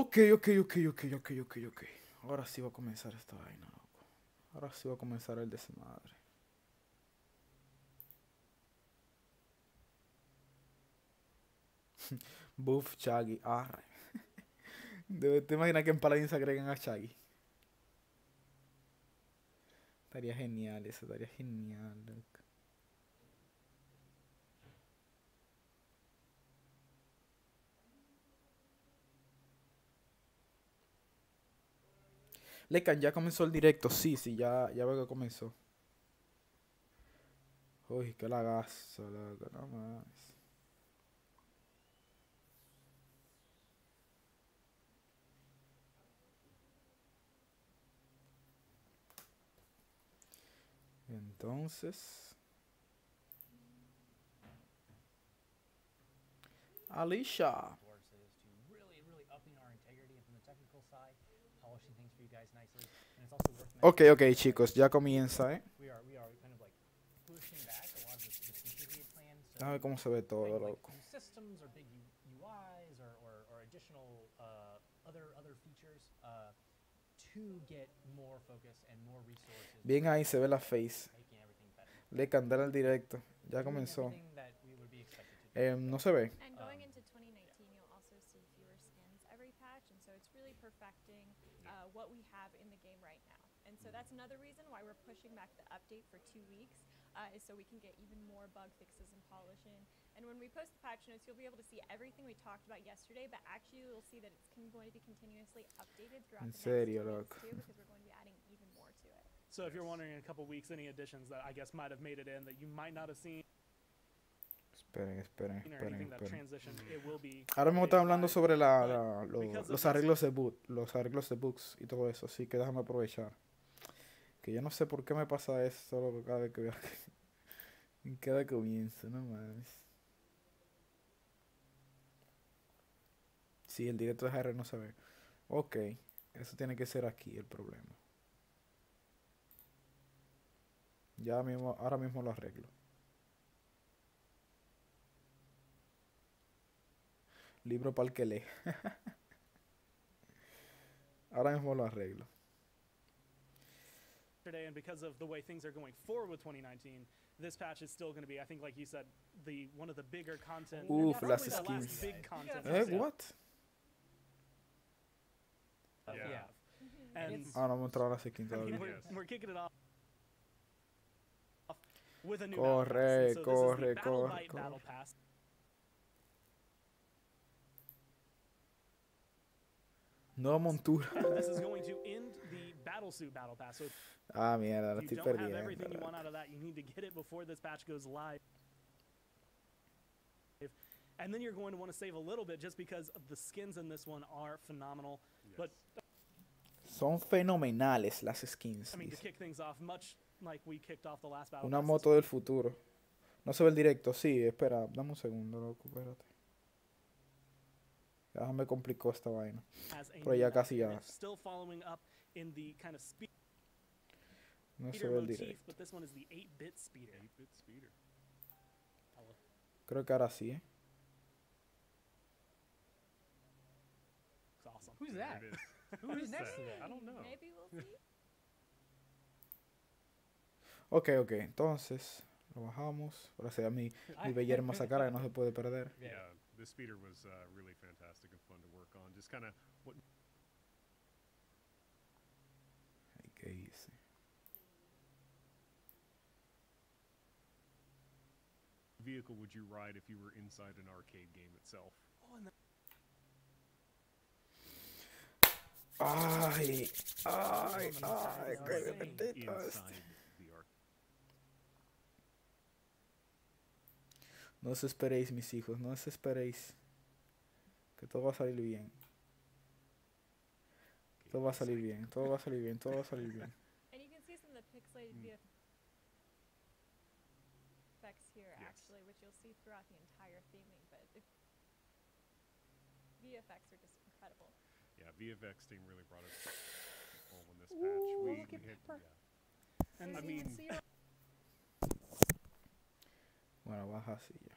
Ok, ok, ok, ok, ok, ok, ok. Ahora sí va a comenzar esta vaina, loco. Ahora sí va a comenzar el desmadre. Buff, Shaggy. Arre. ¿Te imaginas que en Paladins agreguen a Shaggy? Estaría genial, eso estaría genial, loco. Lecan, ya comenzó el directo. Sí, sí, ya veo que comenzó. Uy, qué lagazo, loco, no más. Entonces, Alicia. Ok, ok, chicos, ya comienza, ¿eh? A ver cómo se ve todo, loco. Bien ahí se ve la face. Le cantar al directo. Ya comenzó. No se ve. And going into 2019, you'll also see fewer skins every patch, and so it's really perfecting what we have in the game right now. And so that's another reason why we're pushing back the update for 2 weeks, is so we can get even more bug fixes and polishing. And when we post the patch notes, you'll be able to see everything we talked about yesterday, but actually you'll see that it's going to be continuously updated throughout En the next 2 serio, weeks loco. too, because we're going to be adding even more to it. So if you're wondering in a couple weeks any additions that I guess might have made it in that you might not have seen Esperen, esperen, or esperen, anything that esperen. transitioned, it will be Ahora mismo están updated hablando live. sobre Because of los this- arreglos de boot, los arreglos de bugs y todo eso, así que déjame aprovechar. Que yo no sé por qué me pasa eso solo cada vez que veo en cada comienzo, no mames. Sí, el directo de GR no se ve. Ok, eso tiene que ser aquí el problema. Ya mismo, ahora mismo lo arreglo. Libro para el que lee. Ahora mismo lo arreglo. Today, and because of the way things are going forward with 2019, this patch is still going to be, I think, like you said, one of the bigger content. Uf, probably las the last skins. big content. What? Yeah. And Ahora vamos a entrar a las skins I mean, todavía. we're kicking it off with a new Corre, battle pass. And so corre, this is the Battle corre, Bite corre. Battle Pass. Nueva montura. And this is going to end the Battle Suit Battle Pass. So if Ah, mierda, la you estoy don't have everything you perdiendo. want out of that, you need to get it before this patch goes live. And then you're going to want to save a little bit just because the skins in this one are phenomenal. Yes. But Son fenomenales las skins. I mean, to dice. kick things off, much like we kicked off the last battle Una pass, moto del futuro. No se ve el directo, sí, espera, dame un segundo, loco, espérate. Ya me complicó esta vaina. has a Pero new ya map casi here. ya. It's still following up in the kind of No se speeder ve el motif, directo. but this one is the 8-bit speeder. 8-bit speeder. Creo que ahora sí, ¿eh? It's awesome. Who's There that? it is. Who is next to that? I don't know. Maybe we'll see. Ok, ok, entonces lo bajamos. Ahora sea mi bella hermosa cara que no se puede perder. Yeah, this speeder was really fantastic and fun to work on. Just kind of what Ay, ¿qué hice? vehicle would you ride if you were inside an arcade game itself? Oh, and Ay, ay, ay, qué Inside bendito es. Inside the arcade. No os esperéis, mis hijos, no os esperéis. Que todo va a salir bien. Todo va a salir bien, todo va a salir bien, todo va a salir bien. And you can see some of the pixelated VFX here, Yes. actually, which you'll see throughout the entire theming, but the VFX are just incredible. Yeah, VFX team really brought us home on this patch. Ooh, We look at hit, Pepper. yeah. And I So you mean, can see her. Bueno, baja así ya.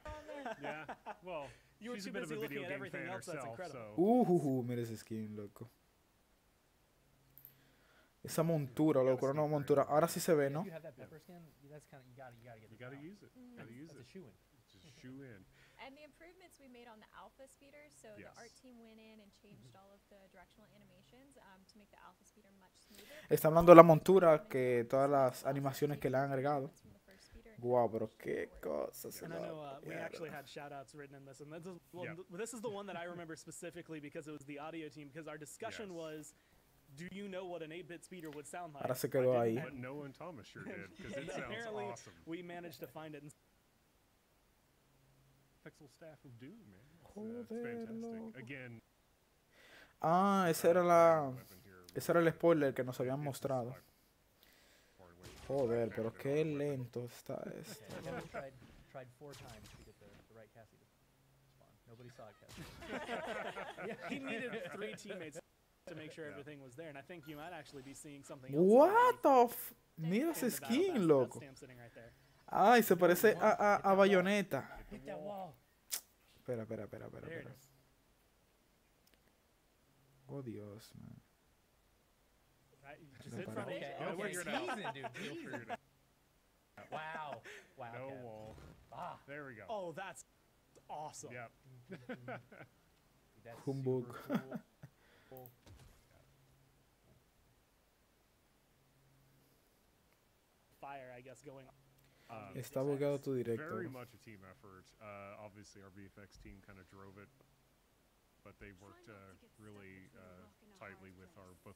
Yeah. Well, You were she's too a bit of busy a looking video at game everything fan else that's herself, incredible. so Mira ese skin, loco. Esa montura, loco, gotta no see montura. great. Ahora sí se ve, If ¿no? you have that pepper skin, that's kind of you gotta get you this gotta now. use it. Gotta use That's a it. shoe in. Just shoe in. And the improvements we made on the alpha speeders, so the Yes. art team went in and changed all of the directional animations to make the alpha speeder much smoother. Está hablando de la montura, que todas las animaciones que le han agregado. Guau, pero qué cosas. And I know we mierda. actually had shout outs written in this, and this is, well, Yep. this is the one that I remember specifically because it was the audio team, because our discussion Yes. was, do you know what an 8-bit speeder would sound like? Ahora se I quedó didn't, ahí. but Noah and Thomas sure did because it And sounds apparently awesome. we managed to find it. And Pixel Staff of Doom, man. It's Joder, fantastic. loco. Again, Ah, esa era la. weapon here. Ese era el spoiler que nos habían It's mostrado. by far and away the Joder, most pero effective qué weapon. lento está esto. Yeah, Kevin tried 4 times to get the right Cassie to spawn. Nobody saw it, Cassie. he needed 3 teammates to make sure Yeah. everything was there, and I think you might actually be seeing something else. What the f. Mira in ese the battle pass, skin, that loco. stamp sitting right there. Ay, se parece a Bayonetta. Hit that wall. Espera. There it is. Oh, Dios, man. Right, just No, hit para- front Okay, edge. You'll okay, figure it out. teasing, dude. You'll Teasing. figure it out. Wow. Wow. No Kev. wall. Ah, There we go. Oh, that's awesome. Yep. dude, that's Humbug. super cool. Fire, I guess, going on. Está bugueado tu directo. Very bro. much a team effort. Obviously, our VFX team kind of drove it, but they worked really tightly with our both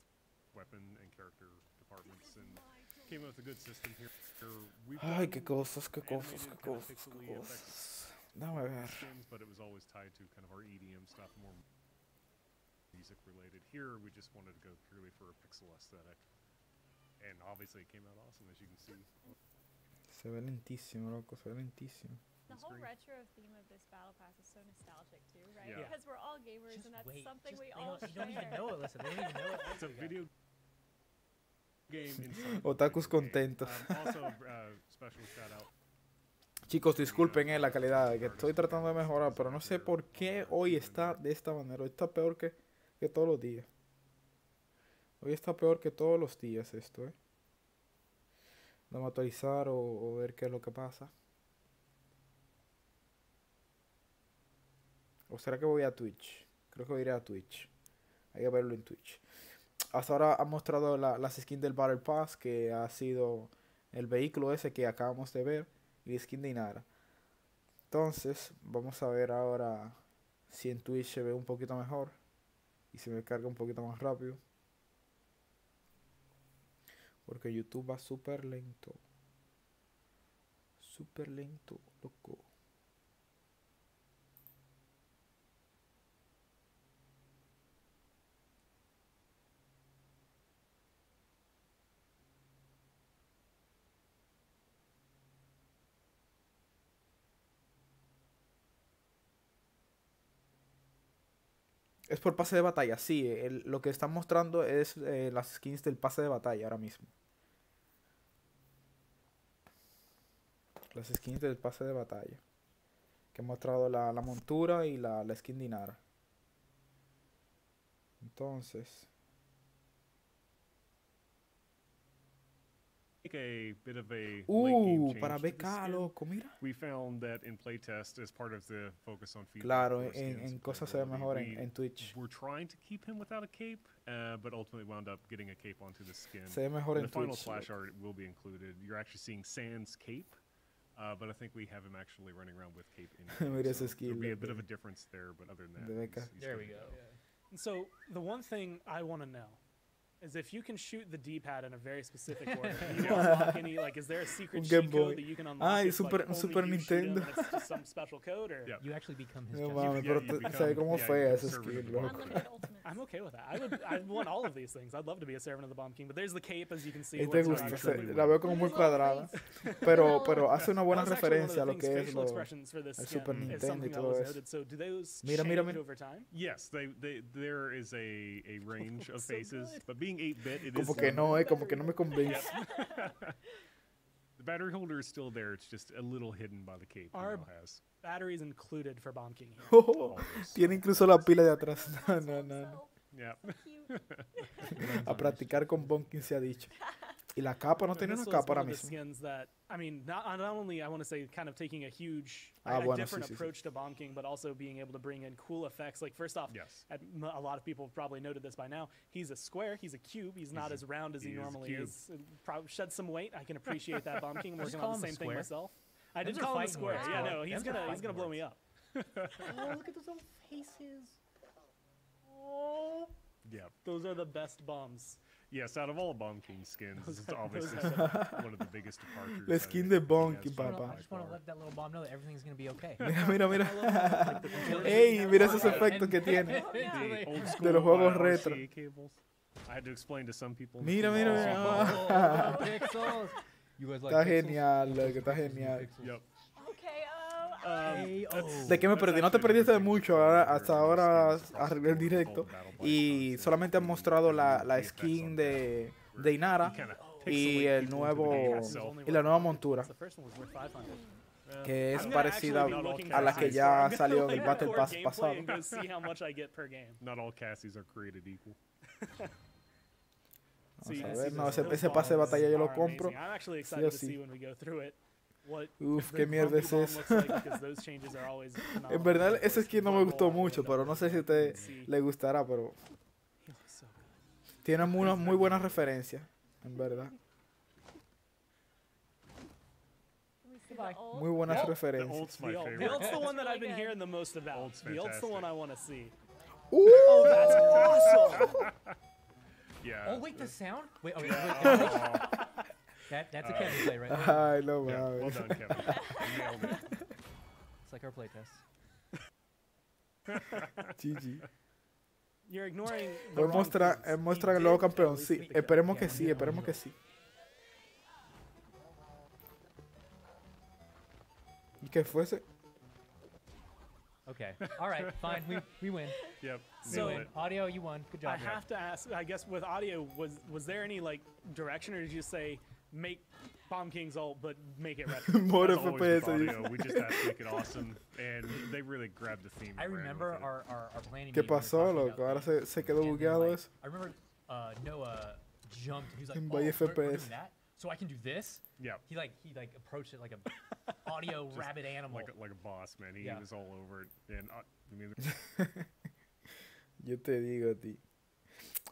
weapon and character departments and came up with a good system here. We've Ay, done qué cosas, qué animated cosas, qué kind of cosas, qué pixely cosas. Dame ver. skins, but it was always tied to kind of our EDM stuff, more music related. Here, we just wanted to go purely for a pixel aesthetic, and obviously, it came out awesome, as you can see. Se ve lentísimo, loco, se ve lentísimo. The on whole screen. retro theme of this battle pass is so nostalgic too, right? Yeah. Because we're all gamers Just and that's wait. something Just- we they all don't, share. you don't even know it. Listen, they don't even know it. It's a video game inside of a Otakus video game. contentos. Also, special shout out. Chicos, disculpen la calidad, que estoy tratando de mejorar, pero no sé por qué hoy está de esta manera. Hoy está peor que todos los días. Hoy está peor que todos los días esto, ¿eh? Vamos a actualizar o ver qué es lo que pasa. ¿O será que voy a Twitch? Creo que iré a Twitch. Hay que verlo en Twitch. Hasta ahora ha mostrado las skins del Battle Pass, que ha sido el vehículo ese que acabamos de ver, y la skin de Inara. Entonces, vamos a ver ahora si en Twitch se ve un poquito mejor y se me carga un poquito más rápido. Porque YouTube va súper lento. Súper lento, loco. Es por pase de batalla, sí. Lo que están mostrando es las skins del pase de batalla ahora mismo. Las skins del pase de batalla. Que ha mostrado la montura y la skin de Inara. Entonces, Make a bit of a late game change para to the BK, skin. loco, mira. We found that in playtest, as part of the focus on feedback Claro, for skins en and cosas se ve playability, mejor we en Twitch. were trying to keep him without a cape, but ultimately wound up getting a cape onto the skin. Se ve mejor And en the final Twitch. splash art will be included. You're actually seeing Sans cape, but I think we have him actually running around with cape in game, Mira ese so skill, there'll be a loco. bit of a difference there, but other than that, De beca. There we good go. to And so the one thing I want to know is if you can shoot the D-pad in a very specific order. Do you unlock any, like, is there a secret Un cheat Game Boy. code that you can unlock? Ay, if, like, only Super you shoot 'em Nintendo. and it's just some special code, or Yeah. You actually become his No Justin. mames, Yeah, pero you se ve become- como yeah, fea you esa become skill, servant of the loco. Unlimited ultimates. I'm okay with that. I'd want all of these things. I'd love to be a servant of the Bomb King, but there's the cape, as you can see. Y where te it's gusta, not se- actually- la veo como muy There's a little cuadrada. face. Pero hace una buena That was actually one of referencia a the lo things, que es facial lo, expressions for this el skin Super is Nintendo y something that todo was eso. noted. So do those Mira, change mira, mira. over time? Yes, there is a range of So faces, good. but being 8-bit, it is Como que no, como que no me convence. The battery holder is still there. It's just a little hidden by the cape he Our now has. Batteries included for Bomb King here. Oh, Always. tiene incluso la pila de atrás. No, Also no, no, no. himself. Yeah. Cute. A practicar con Bonkin se ha dicho. Y la capa, no And tiene this una was capa one ahora of the mismo. skins that, I mean, not only I want to say kind of taking a huge, Ah, a bueno, different sí, sí, sí. approach to Bomb King, but also being able to bring in cool effects. Like first off, Yes. a lot of people have probably noted this by now. He's a square. He's a cube. He's not as round as he he is a normally cube. is. Probably shed some weight. I can appreciate that. Bomb King. I'm Just working call on him the a same thing square. myself. I Them's did are call him a fighting square. words, Yeah, bro. no, he's Them's are gonna fighting blow me words. up. Oh, look at those little faces. Oh. Yeah. Those are the best bombs. Yes, out of all Bomb King skins, this is Those obviously are one of the biggest departures. La that skin he de has Bonky, from papá. I just want to by let that little bomb know that everything's gonna be okay. Mira, mira, mira. Until Ey, he- mira esos And- efectos que tiene. The old De school los juegos RCA retro. cables. I had to explain to some people. Mira, mira, mira. Oh, pixels. You guys like Está pixels? genial, loco, está genial. Yep. Okay, ¿De qué me perdí? No te perdiste de mucho. Hasta ahora arreglé el directo. Y solamente han mostrado la skin de Inara y el nuevo y la nueva montura, The first one was worth 500. que es I'm gonna parecida actually be looking a la at que this ya for salió en el like Battle core Pass gameplay pasado. and go see how much I get per game. Not all Cassies are created equal. So you Vamos can a ver, see no, those- ese those pase de bombs batalla yo lo are compro. amazing. I'm actually Sí o excited to sí. see when we go through it. What Uf, the qué mierda es grumpy bomb eso. looks like, because those changes are always En phenomenal. verdad, Of ese course, skin no me one gustó ball, mucho, one pero no sé si a double, you usted can see. le gustará, pero He looks so good. tiene una muy buena referencia, en verdad. we see Goodbye. the ult. Muy buenas The referencias. ult's my The ult- favorite. the ult's the one that Really I've been good. hearing the most about. Ult's The ult's the one fantastic. I want to see. Oh, That's awesome! Yeah. Oh wait, the sound. Wait, wait. Oh, That's a Kevin play right there. Ay, no yeah, well mames. done, Kevin. You nailed it. It's like our playtest. GG. You're ignoring the Hoy wrong muestra, things. He muestran el did nuevo at campeón. least Sí, make it. esperemos que Yeah, sí, yeah, esperemos yeah. que sí. ¿Y qué fuese? Okay. All right. Fine. We win. Yep. We So- nailed win. it. Audio, you won. Good I job. have to ask, I guess with audio, was there any like direction, or did you just say make Bomb King's ult but make it retro? More As always with FPS. audio, we just have to make it awesome, and they really grabbed the theme. I and ran remember with it. our planning. ¿Qué meeting, we were pasó, talking loco? about Ahora things, se quedó and then, bugueado like, eso. I remember Noah jumped. He was like, En "Oh, Valle we're doing FPS. that, so I can do this." Yeah. He approached it like a audio rabbit animal. Like a boss, man. He Yeah. was all over it, and I mean, Yo te digo a ti.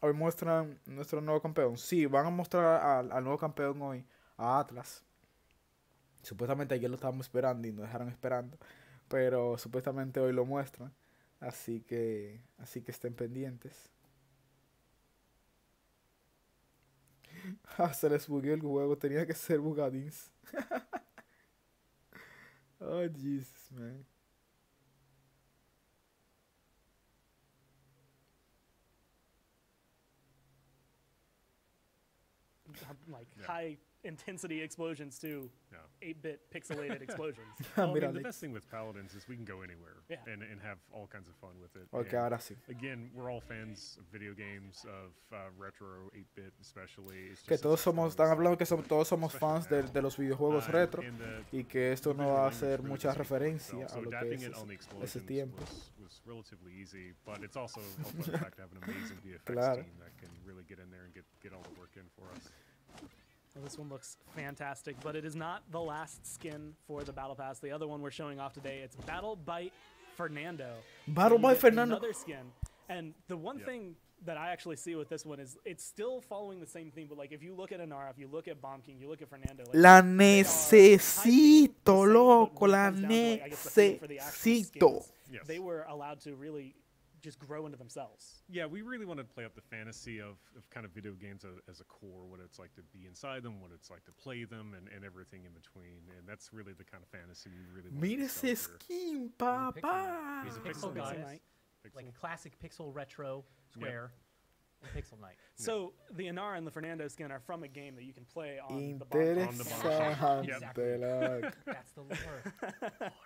Hoy muestran nuestro nuevo campeón. Sí, van a mostrar al nuevo campeón hoy, a Atlas. Supuestamente ayer lo estábamos esperando y nos dejaron esperando. Pero supuestamente hoy lo muestran. Así que estén pendientes. Se les bugueó el juego. Tenía que ser bugadins. Oh, Jesus, man. Like Yeah. high intensity explosions too. Yeah. 8-bit pixelated explosions. Well, I Mira, mean, the Alex. best thing with Paladins is we can go anywhere Yeah. and have all kinds of fun with it. Ok, And ahora sí. again, we're all fans of video games, of retro 8-bit especially. It's Que just todos such a somos, fun están hablando que stuff. todos somos fans de los videojuegos And- retro and the y que esto no visual va a language hacer really mucha speaks for referencia itself. a So lo que adapting es it on the ese explosions tiempo. was relatively easy, but it's also helped by the fact to have an amazing VFX Claro. team that can really get in there and get all the work in for us. Well, this one looks fantastic, but it is not the last skin for the Battle Pass. The other one we're showing off today, it's Battle Bite Fernando. Battle You by get Fernando. Another skin. And the one Yep. thing that I actually see with this one is it's still following the same theme, but like if you look at Inara, if you look at Bomb King, you look at Fernando. Like, La they are high theme, necesito, the same, but loco, when it la comes down to, like, I guess the theme for the actual necesito. skins, Yes. They were allowed to really just grow into themselves. Yeah, we really wanted to play up the fantasy of kind of video games as a core, what it's like to be inside them, what it's like to play them, and everything in between. And that's really the kind of fantasy we really want Mira to sell ese here. skin, papá. He's a Pixel pixel guy. guy. Like a classic pixel retro Yep. square. Pixel Knight. So the Inara and the Fernando skin are from a game that you can play on the bomb. Interesante, loco. That's the lore.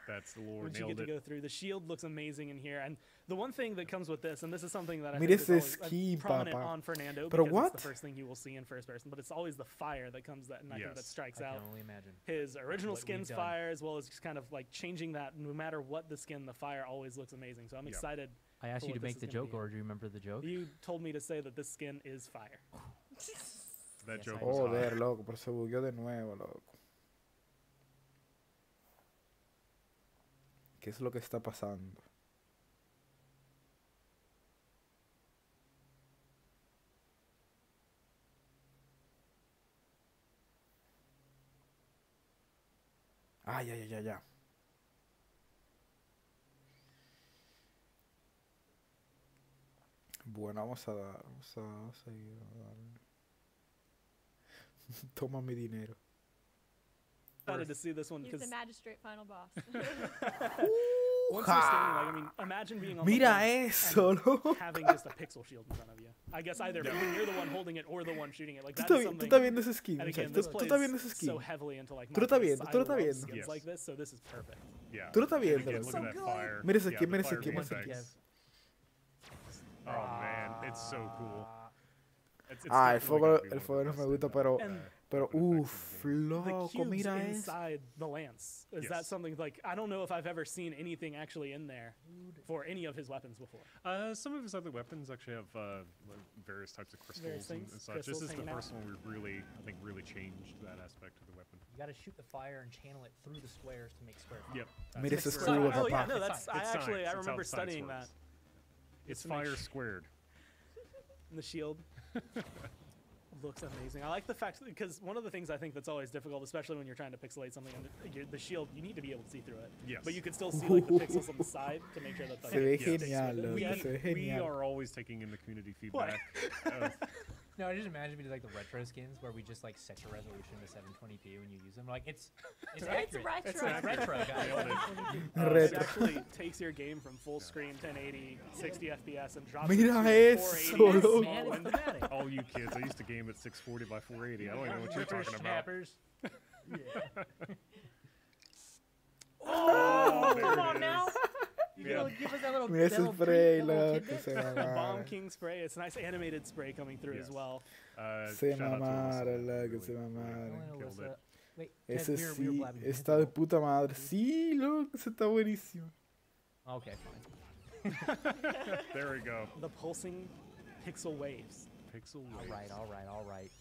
That's the lore. Which you Nailed get to it. go through. The shield looks amazing in here, and the one thing that comes with this, and this is something that I Mira think is ese always skin, prominent papá. on Fernando, Pero because what? it's the first thing you will see in first person, but it's always the fire that comes that, and I think that Yes. strikes I out. can only imagine. His original What we've skin's done. fire, as well as just kind of like changing that. No matter what the skin, the fire always looks amazing. So I'm Yep. excited. I asked for you to what this make is the gonna joke, be. or do you remember the joke? You told me to say that this skin is fire. That Yes, joke I was hot. Joder, loco, pero se bugueó de nuevo, loco. ¿Qué es lo que está pasando? Ah, ya. Bueno, vamos a dar, vamos a ir a darle. Toma mi dinero. Excited to see this one He's because the magistrate final boss. once you're standing, like, I mean, imagine being on the Mira front eso, and loco. having just a pixel shield in front of you. I guess either you're the one holding it or the one shooting it. Like Tú that is tú something. estás viendo ese skin, And muchacho. again, this Tú estás viendo plays ese skin. so heavily into like Tú lo estás my viendo, face. tú lo I estás love viendo. skins Yes. like this, so this is perfect. Yeah. Tú lo estás viendo, Again, loco. look at that fire. Mira ese Yeah, skin, the mira ese fire skin, mira ese effects. skin. Oh man, it's so cool. It's Ah, el definitely fuego, gonna be el one of fuego the no best me gusta, in, pero, And pero weapon effects uff, in the the loco, cubes mira eso. inside the lance. Is that Yes. something like I don't know if I've ever seen anything actually in there for any of his weapons before. Some of his other weapons actually have various types of crystals and things, such. crystals This is the hanging out. first one we really, I think, really changed that aspect of the weapon. You gotta shoot the fire and channel it through the squares to make square fire. Yep. Mira that's ese it. escudo, Oh yeah, papá. no, It's that's science. I It's actually science. I It's how remember science studying works. that. It's to make fire sh- squared. And the shield looks amazing. I like the fact because one of the things I think that's always difficult, especially when you're trying to pixelate something, and the shield you need to be able to see through it. Yes. But you can still see like the pixels on the side to make sure that the Se ve sticks with genial, it. loco, We, se ve we genial. are always taking in the community What? feedback. of- No, I just imagine me like the retro skins where we just like set your resolution to 720p when you use them. Like it's It's accurate. retro. It's retro, guys. Nailed it. 720p. It Retro. actually takes your game from full screen 1080, 60 FPS and drops Mira it to eso, 480 Yes, loco. man, it's thematic. All you kids, I used to game at 640 by 480. I don't even know what you're talking about. Snappers. Oh, there Come it on is. now. Yeah. Give us that little, Mira ese that little spray, treat, that little loco, tidbit. se Bomb mamaron. King spray. It's a nice animated spray coming through as Yes. well. Se Shout out to Alyssa. mamaron, loco, se Oh, mamaron. and Killed Alyssa. it. Wait, Ese Ted, we were sí, blabbing está de info. puta madre. Sí, loco, ese está buenísimo. Okay, fine. There we go. The pulsing pixel waves. Pixel All wave. right, all right, all right.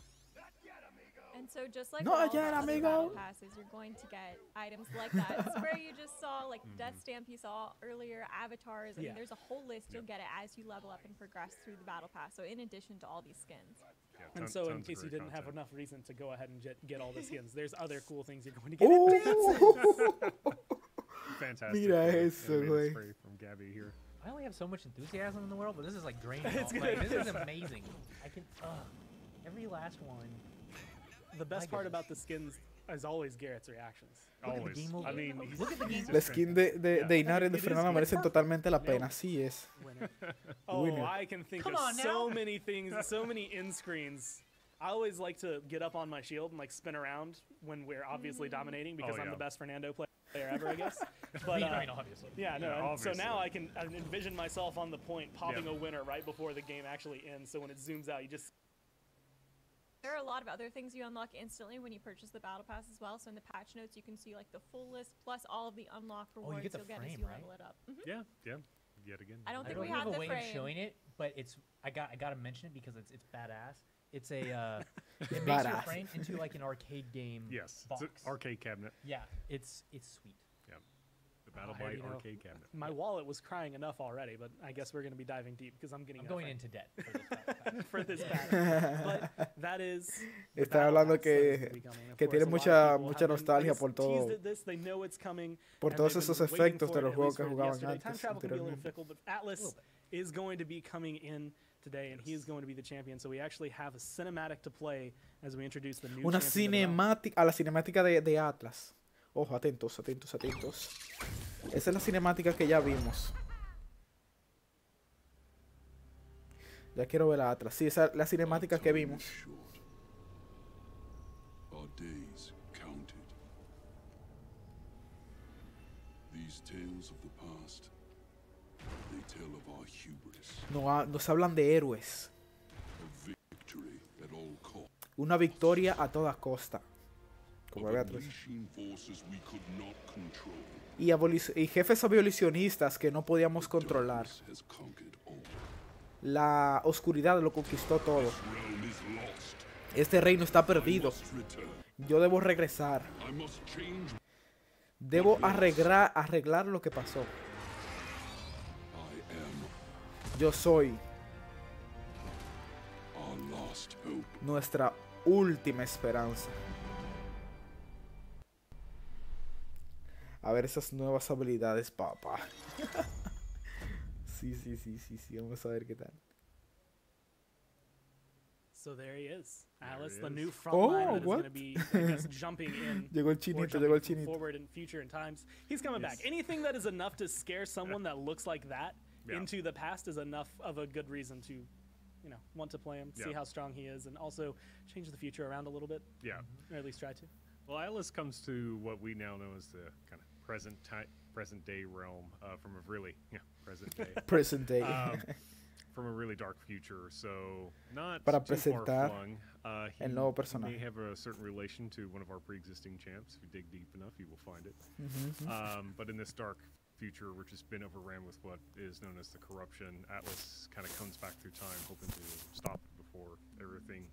And so just like No, all the ya, other amigo. battle passes, you're going to get items like that spray you just saw, like Death Stamp you saw earlier, avatars. I Yeah. mean, there's a whole list. You'll get it as you level up and progress through the battle pass. So in addition to all these skins. Yeah, And ton- so, in tons of case you great didn't have content. enough reason to go ahead and get all the skins, there's other cool things you're going to get. Oh, Fantastic. Mira animated eso, güey. spray from Gabby here. I only have so much enthusiasm in the world, but this is like draining. It's all- like, good. this is amazing. I can. Every last one. The best My part goodness. about the skins is always Garrett's reactions. Look at the Always. game I over. mean, he's, Look at the he's game- la just skin fantastic. de Yeah. Inara y de It is Fernanda good. merecen totalmente la pena. Sí es. Winner. Oh, Winner. I can think Come of on so now. many things, so many end screens. I always like to get up on my shield and like spin around when we're obviously dominating because I'm yeah. the best Fernando player ever, I guess. I But mean, obviously. yeah, no. Yeah, and so now obviously. I can envision myself on the point popping Yeah. a winner right before the game actually ends. So when it zooms out, you just There are a lot of other things you unlock instantly when you purchase the battle pass as well. So in the patch notes, you can see like the full list plus all of the unlocked rewards get the you'll get as frame, you right? level it up. Yeah, yeah. Yet again. I don't I think don't we have have a the way frame. of showing it, but it's I gotta mention it because it's badass. It's a it makes your badass. frame into like an arcade game. Yes, box. it's an arcade cabinet. Yeah, it's sweet. Yeah, the Battle I already Byte know. arcade cabinet. my wallet was crying enough already, but I guess we're going to be diving deep because I'm getting I'm a going frame into debt for this battle pass. for this pack. But that is the Está battle hablando pass that is que- gonna be coming. Of que course, tiene a lot of mucha- people mucha have been, nostalgia I guess, por todo- teased at this, they know it's coming, Por and todos they've esos been waiting efectos for de it, los at juegos least que for jugaban yesterday. Time antes, travel can be a little anteriormente. fickle, but Atlas little bit. is going to be coming in today, and he is going to be the champion. So we actually have a cinematic to play as we introduce the new Una champion of the realm. cinemática, a la cinemática de Atlas. Ojo, atentos, atentos, atentos. Esa es la cinemática que ya vimos. Ya quiero ver la Atlas. Sí, esa es la cinemática que vimos. Short. Our days counted. These tales of the past, they tell of our hubris, Nos hablan de héroes. of victory at all cost, Una victoria a toda costa. Como of Beatriz. unleashing forces we could not control. Y jefes abolicionistas que no podíamos controlar. Darkness has conquered all. La oscuridad lo conquistó todo. This realm is lost. Este reino está I perdido. must return. Yo debo regresar. I must change. Debo arreglar lo que pasó. I am Yo soy our last hope. nuestra última esperanza. A ver esas nuevas habilidades, papá. Sí. Vamos a ver qué tal. So there he is. Alice, he the is. new frontline that is what? going to be, I guess, jumping in. Llegó el or chinito, jumping llegó el chinito. forward in future and times. He's coming back. Yes. Anything that is enough to scare someone that looks like that Yeah. into the past is enough of a good reason to, want to play him, see Yeah. how strong he is, and also change the future around a little bit, Yeah. or at least try to. Well, Atlas comes to what we now know as the kind of present day realm from a really present day Present day. from a really dark future. So not Para too presentar far-flung. el nuevo He personaje. may have a certain relation to one of our pre-existing champs. If you dig deep enough, you will find it. But in this dark future, which has been overran with what is known as the corruption, Atlas kind of comes back through time, hoping to stop it before everything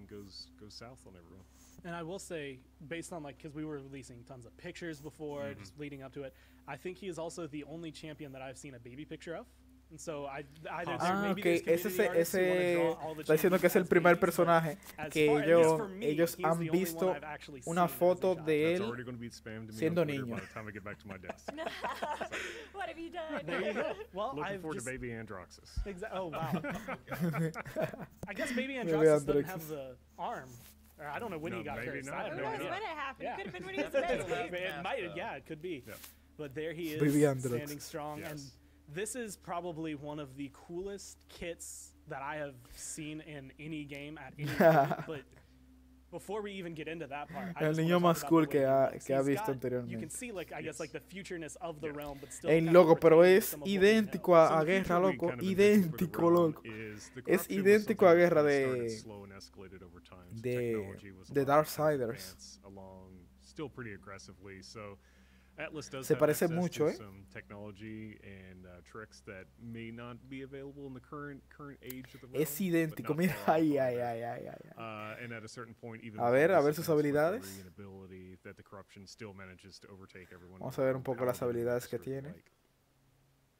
goes south on everyone. And I will say, based on because we were releasing tons of pictures before, just leading up to it, I think he is also the only champion that I've seen a baby picture of. And so Ok, está diciendo que es el primer personaje que ellos han visto una foto de That's él already going to be spammed to me siendo on Twitter niño. by the time I get back to my desk. What have you done? There you go. Well, Looking I've forward just, to Baby Androxus. Oh wow. I guess Baby Baby Androxus doesn't Androxus. have the arm. Or I don't know when No, he got maybe cursed. not. I have Who no knows idea. when it happened? Yeah. It could have been when he was baby. It might, yeah, it could be. Yeah. But there he is, Baby Androx. standing strong, and Yes. this is probably one of the coolest kits that I have seen in any game at any point. But before we even get into that part, I El just niño wanna más talk cool about the way que he ha- looks. que ha He's visto got- You anteriormente. can see, I guess, the futureness of the Yeah. realm, but still. Ey, kind of loco, pero retaining es some of what we know. idéntico a So the Guerra, future we loco. kind of envision for the Idéntico, realm loco. is the Es corruption was idéntico a something Guerra that started de- slow and escalated over time. So de- technology was de allowed to Darksiders. advance along still pretty aggressively. So Atlas does Se have parece access mucho, to some technology and tricks that may not be available in the current age of the realm. Es but idéntico. not Mira, far off ay, from ay, there. ay, ay, ay. And at a certain point, even A ver with sus this advanced habilidades. weaponry and ability, that the corruption still manages to overtake everyone. Vamos a ver un poco las Paladin habilidades que sort of tiene. like.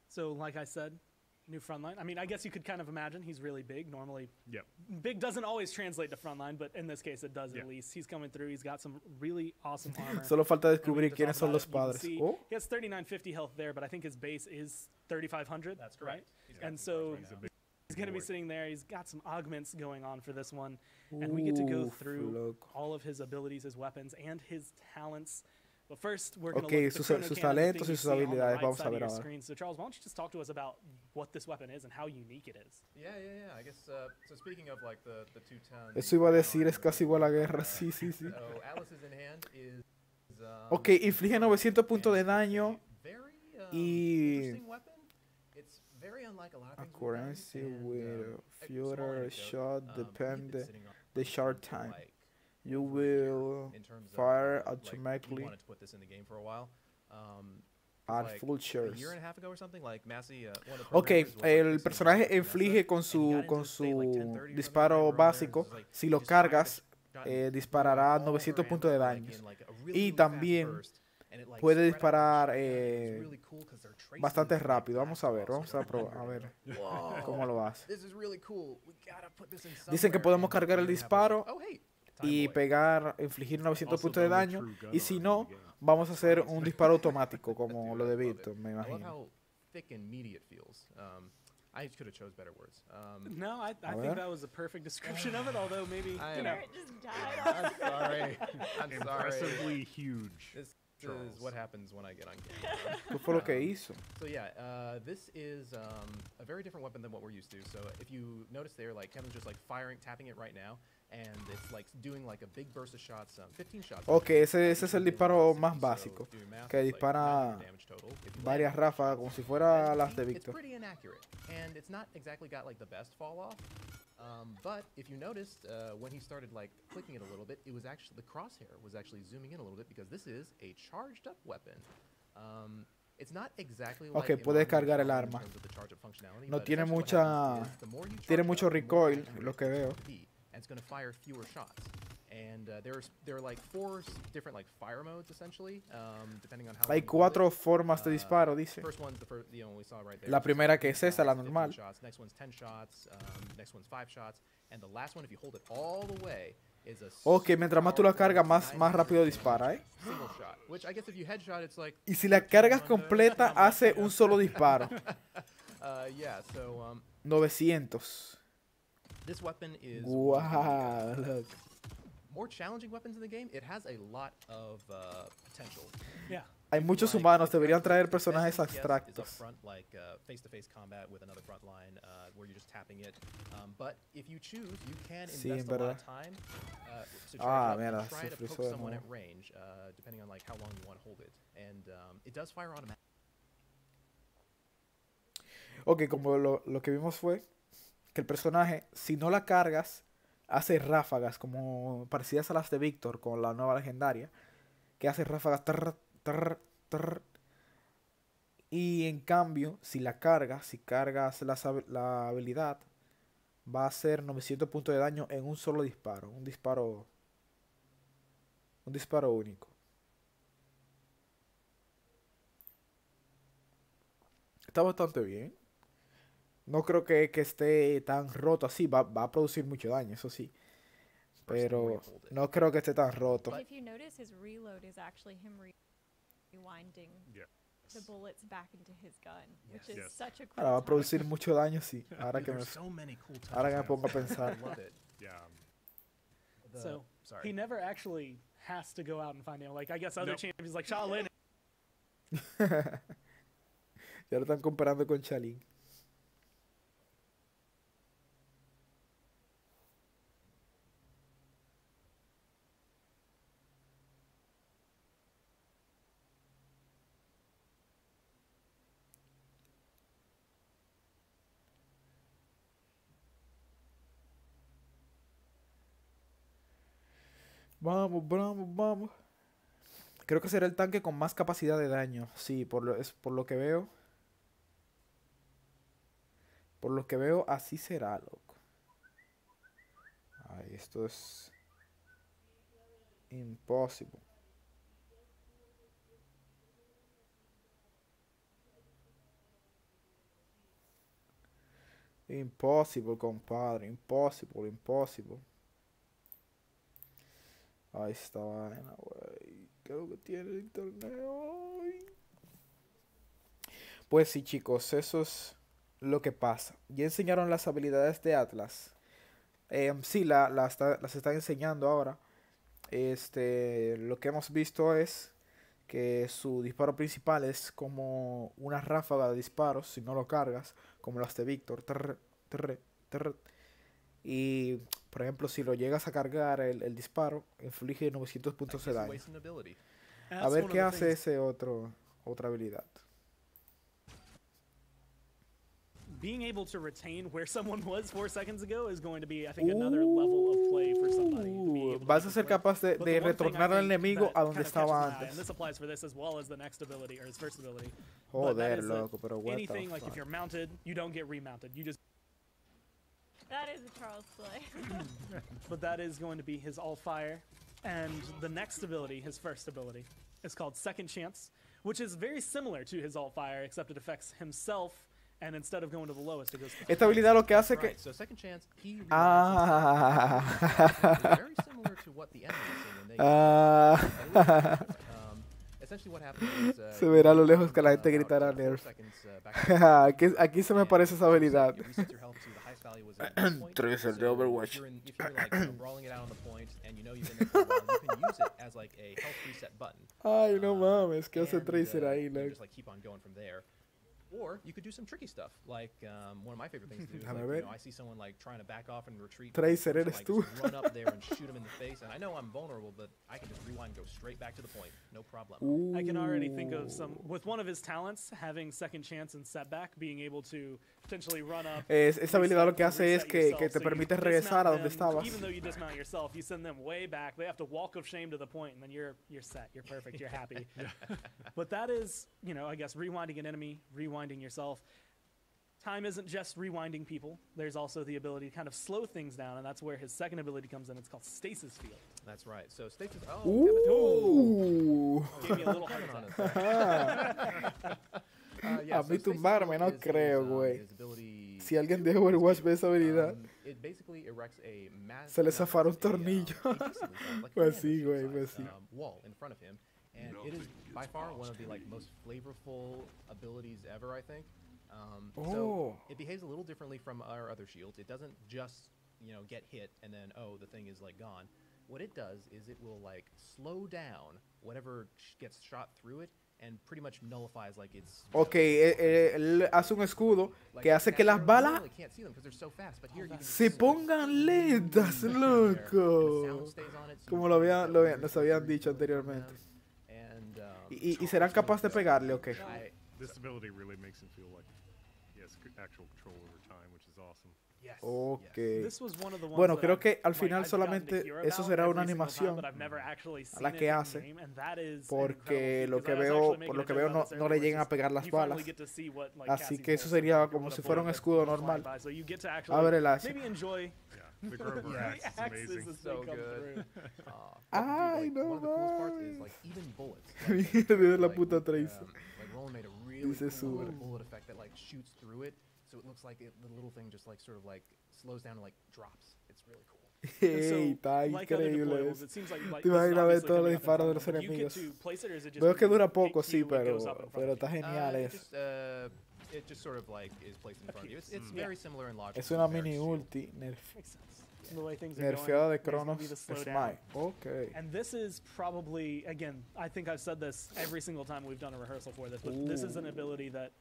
So, like I said, new frontline. I mean, I guess you could kind of imagine he's really big. Normally, Yep. big doesn't always translate to frontline, but in this case, it does Yeah. at least. He's coming through. He's got some really awesome armor. Solo falta And we descubrir just quiénes talked son about los it. You can padres. see Oh, He has 3950 health there, but I think his base is 3500. That's right? correct. He's got And some so right He's now. a big he's going to be boy. sitting there. He's got some augments going on for this one. And we get to go uf, through loco. all of his abilities, his weapons, and his talents. But first, we're going to Ok, look at the sus chrono cannon, the talentos thing y you sus see on the habilidades. right Vamos side a of ver your ahora. screen. So, Charles, why don't you just talk to us about what this weapon is and how unique it is? Yeah. I guess, so speaking of like the 210. Eso iba a decir, es casi igual a Guerra. Sí, sí, sí. So Atlas's in hand is. Ok, inflige 900 puntos de daño. Very Y- interesting weapon. It's very unlike a lot of things we've done, Accuracy and, with a small future anecdote, shot he's been depend sitting on the this short for, time. like, You over a year will in terms of, fire like, automatically he wanted to put this in the game for a while. at Like, full a shares. year and a half ago or something, like Massey, one of the Ok, programmers was, like, el listening to personaje Vanessa, inflige con and he got su into, say, like, 10:30 or something, disparo right around there, and básico. it's like, Si lo just fired cargas, the shot and disparará all her 900 puntos de ammo, daño. like, in, like, a really, Y really fast también burst, and it, like, puede spread out disparar like it's really cool 'cause they're tracing bastante these rápido. blasts Vamos a ver, across vamos a over probar, a 100, ver and whoa, cómo lo hace. this is really cool. We gotta put this in Dicen que somewhere, podemos and cargar el we have, like, disparo oh, hey, time y boy. pegar, infligir 900 Also puntos de the only daño. true gun Y si arm in no, the game. vamos a hacer un disparo automático como lo de Love it. Virtu, me I love imagino. how thick and meaty it feels. I could have chose better words. No, I A ver. think that was a perfect description of it, although maybe, I you know. am- Garrett just died. I'm sorry. I'm sorry. Impressively huge. This Charles. is what happens when I get on camera. ¿Qué fue lo que hizo? So yeah, this is a very different weapon than what we're used to. So if you notice there, like Kevin's just like tapping it right now, and it's like doing like a big burst of shots, 15 shots. Ok, ese es el disparo más básico, que dispara varias ráfagas como si fuera las de It's Víctor. pretty inaccurate, and it's not exactly got like the best fall off. But if you noticed, when he started like clicking it a little bit, it was actually the crosshair was actually zooming in a little bit because this is a charged up weapon. It's not exactly like Ok, puede cargar el arma. No tiene tiene mucho recoil, lo que veo. And it's going to fire fewer shots. And there are like 4 different like fire modes essentially, depending on how. Hay 4 formas de disparo, dice. First one's the one we saw right there. La primera que es esa, la normal. Shots. Next one's 10 shots. Next one's 5 shots. And the last one, if you hold it all the way, is a. Ok, mientras más tú la cargas, más rápido dispara, Single shot. Which I guess if you headshot, it's like. Y si la cargas completa, hace un solo disparo. Yeah. So 900. this weapon is. Wow, look. More challenging weapons in the game. It has a lot of potential. Yeah. Hay muchos humanos, deberían traer personajes Best, yes, is abstractos. upfront, like face-to-face combat with another front line, where you're just tapping it. But if you choose, you can Sí, invest en a lot verdad. of time to Ah, charge it up mira, and try se to frizó poke de someone at nuevo. range, depending on like how long you want to hold it. And it does fire automatically. Ok, como lo que vimos fue que el personaje, si no la cargas, hace ráfagas como parecidas a las de Víctor con la nueva legendaria, que hace ráfagas trrr. Y en cambio, si cargas la habilidad, va a hacer 900 puntos de daño en un solo disparo, un disparo único. Está bastante bien. No creo que esté tan roto así. Va a producir mucho daño, eso sí. Pero no creo que esté tan roto. And if you notice, his reload is actually him rewinding Yeah. the bullets back into his gun, which is Yes. such a cool Ahora va a touch. producir mucho daño, sí. Ahora Dude, que there's so many cool ahora que me touchdowns. pongo a pensar. I love it. Yeah. So Sorry. he never actually has to go out and find him. Like I guess other Nope. champions like Shaolin. Ya lo están comparando con Chalín. Vamos. Creo que será el tanque con más capacidad de daño. Sí, por lo que veo. Por lo que veo, así será, loco. Ay, esto es imposible. Impossible, compadre. Impossible. Ahí está vaina, güey. ¿Qué es lo que tiene el internet hoy? Pues sí, chicos, eso es lo que pasa. Ya enseñaron las habilidades de Atlas. Sí, las están enseñando ahora. Lo que hemos visto es que su disparo principal es como una ráfaga de disparos, si no lo cargas, como las de Víctor. Y, por ejemplo, si lo llegas a cargar el disparo, inflige 900 puntos de daño. Wasting ability. And A that's ver one qué of the hace things- ese otra habilidad. Being able to retain where someone was 4 seconds ago is going to be, I think, another level of play for somebody. to be able to Vas a keep ser this capaz de But the one thing I retornar al think enemigo that a donde kind of estaba catches my eye, antes. And this applies for this as well as the next ability, or his first ability. But that Joder, is that loco, pero what anything, the like if fuck. you're mounted, you don't get remounted. You just, That is a Charles play. but that is going to be his all fire. And the next ability, his first ability, is called Second Chance, which is very similar to his alt fire, except it affects himself. And instead of going to the lowest, it goes to Esta habilidad lo que hace que... Right, so second chance, he rewinds Ah. himself. It's very similar to what the enemy is saying when they Ah. essentially what happens is Se verá a lo lejos que la gente about, gritará 4 nerf. seconds, back to Aquí se me parece esa habilidad. you reset your health to the highest value was weak point. Tracer de So Overwatch. if you're like brawling it out on the point and you know you've been there for a while, you can use it as like a health reset button. Ay, no mames, ¿qué hace And, Tracer ahí, you know, loco? just like keep on going from there. Or you could do some tricky stuff, like one of my favorite things to do is Déjame like, ver. you know, I see someone like trying to back off and retreat. Tracer, so eres I tú. just run up there and shoot him in the face, and I know I'm vulnerable, but I can just rewind and go straight back to the point, no problem. I can already think of some with one of his talents, having second chance and setback, being able to potentially run up. Esa habilidad lo que reset, hace es reset que yourself. te So you permite dismount regresar a donde them, estabas. Even though you dismount yourself, you send them way back. They have to walk of shame to the point, and then you're set, you're perfect, you're happy. But that is, you know, I guess rewinding an enemy, rewinding yourself. Time isn't just rewinding people. There's also the ability to kind of slow things down, and that's where his second ability comes in. It's called Stasis Field. That's right. So stasis. Ooh. Gave me a little heart Kevin attack. on us. A mí tumbarme, no creo, güey. His ability Si alguien de Overwatch ve esa habilidad, it basically erects a se le zafará un tornillo. Pues sí, güey, pues sí. Wall in front of him, and it is by far one of the like most flavorful abilities ever, I think. So it behaves a little differently from our other shields. It doesn't just, you know, get hit and then the thing is like gone. What it does is it will like slow down whatever gets shot through it and pretty much nullifies like its. Ok, él hace un escudo que hace que las balas se pongan lentas, loco. Como nos habían dicho anteriormente. Y serán capaces de pegarle, ok. This ability really makes him feel like he has actual control over time, which is awesome. Ok. This was one of the ones Bueno, that creo que al like, final I've gotten to solamente hear eso about será una every single time, animación but I've never actually a la seen que it in hace, game, and that is porque an lo incredible que feat, 'cause I was veo, actually por making lo que a veo joke about this no le earlier, llegan a which is pegar las you finally balas. get to see what, like, Así Cassie's que eso pulls sería when como you si put fuera a un bullet escudo flying normal. by, so you get to actually Abre el hacha. maybe enjoy Yeah, the Grover axe is axes amazing. as they come through. Ay, no one of the coolest parts is mames. like even bullets. Mira la puta Tracer. Like Roland made a really Dice cool sube. bullet effect that like shoots through it, so it looks like the little thing just like sort of like slows down and like drops. It's really cool. And so, Ey, está like other increíble deployables, eso. it seems like Te this is imaginas ver obviously todos los coming up in disparos de time, los but do you get enemigos. to place it, or is it just Veo que dura takes poco, you, sí, it goes up in front pero of you? está genial It eso. just, it just sort of like is placed in front of you. It's very similar in logic. Es to una Barrack's mini shield. ulti Makes sense. The way things are nerfeada de going, there's gonna Cronos be the slowdown. Smite. Ok. And this is probably, again, I think I've said this every single time we've done a rehearsal for this, but this is an ability that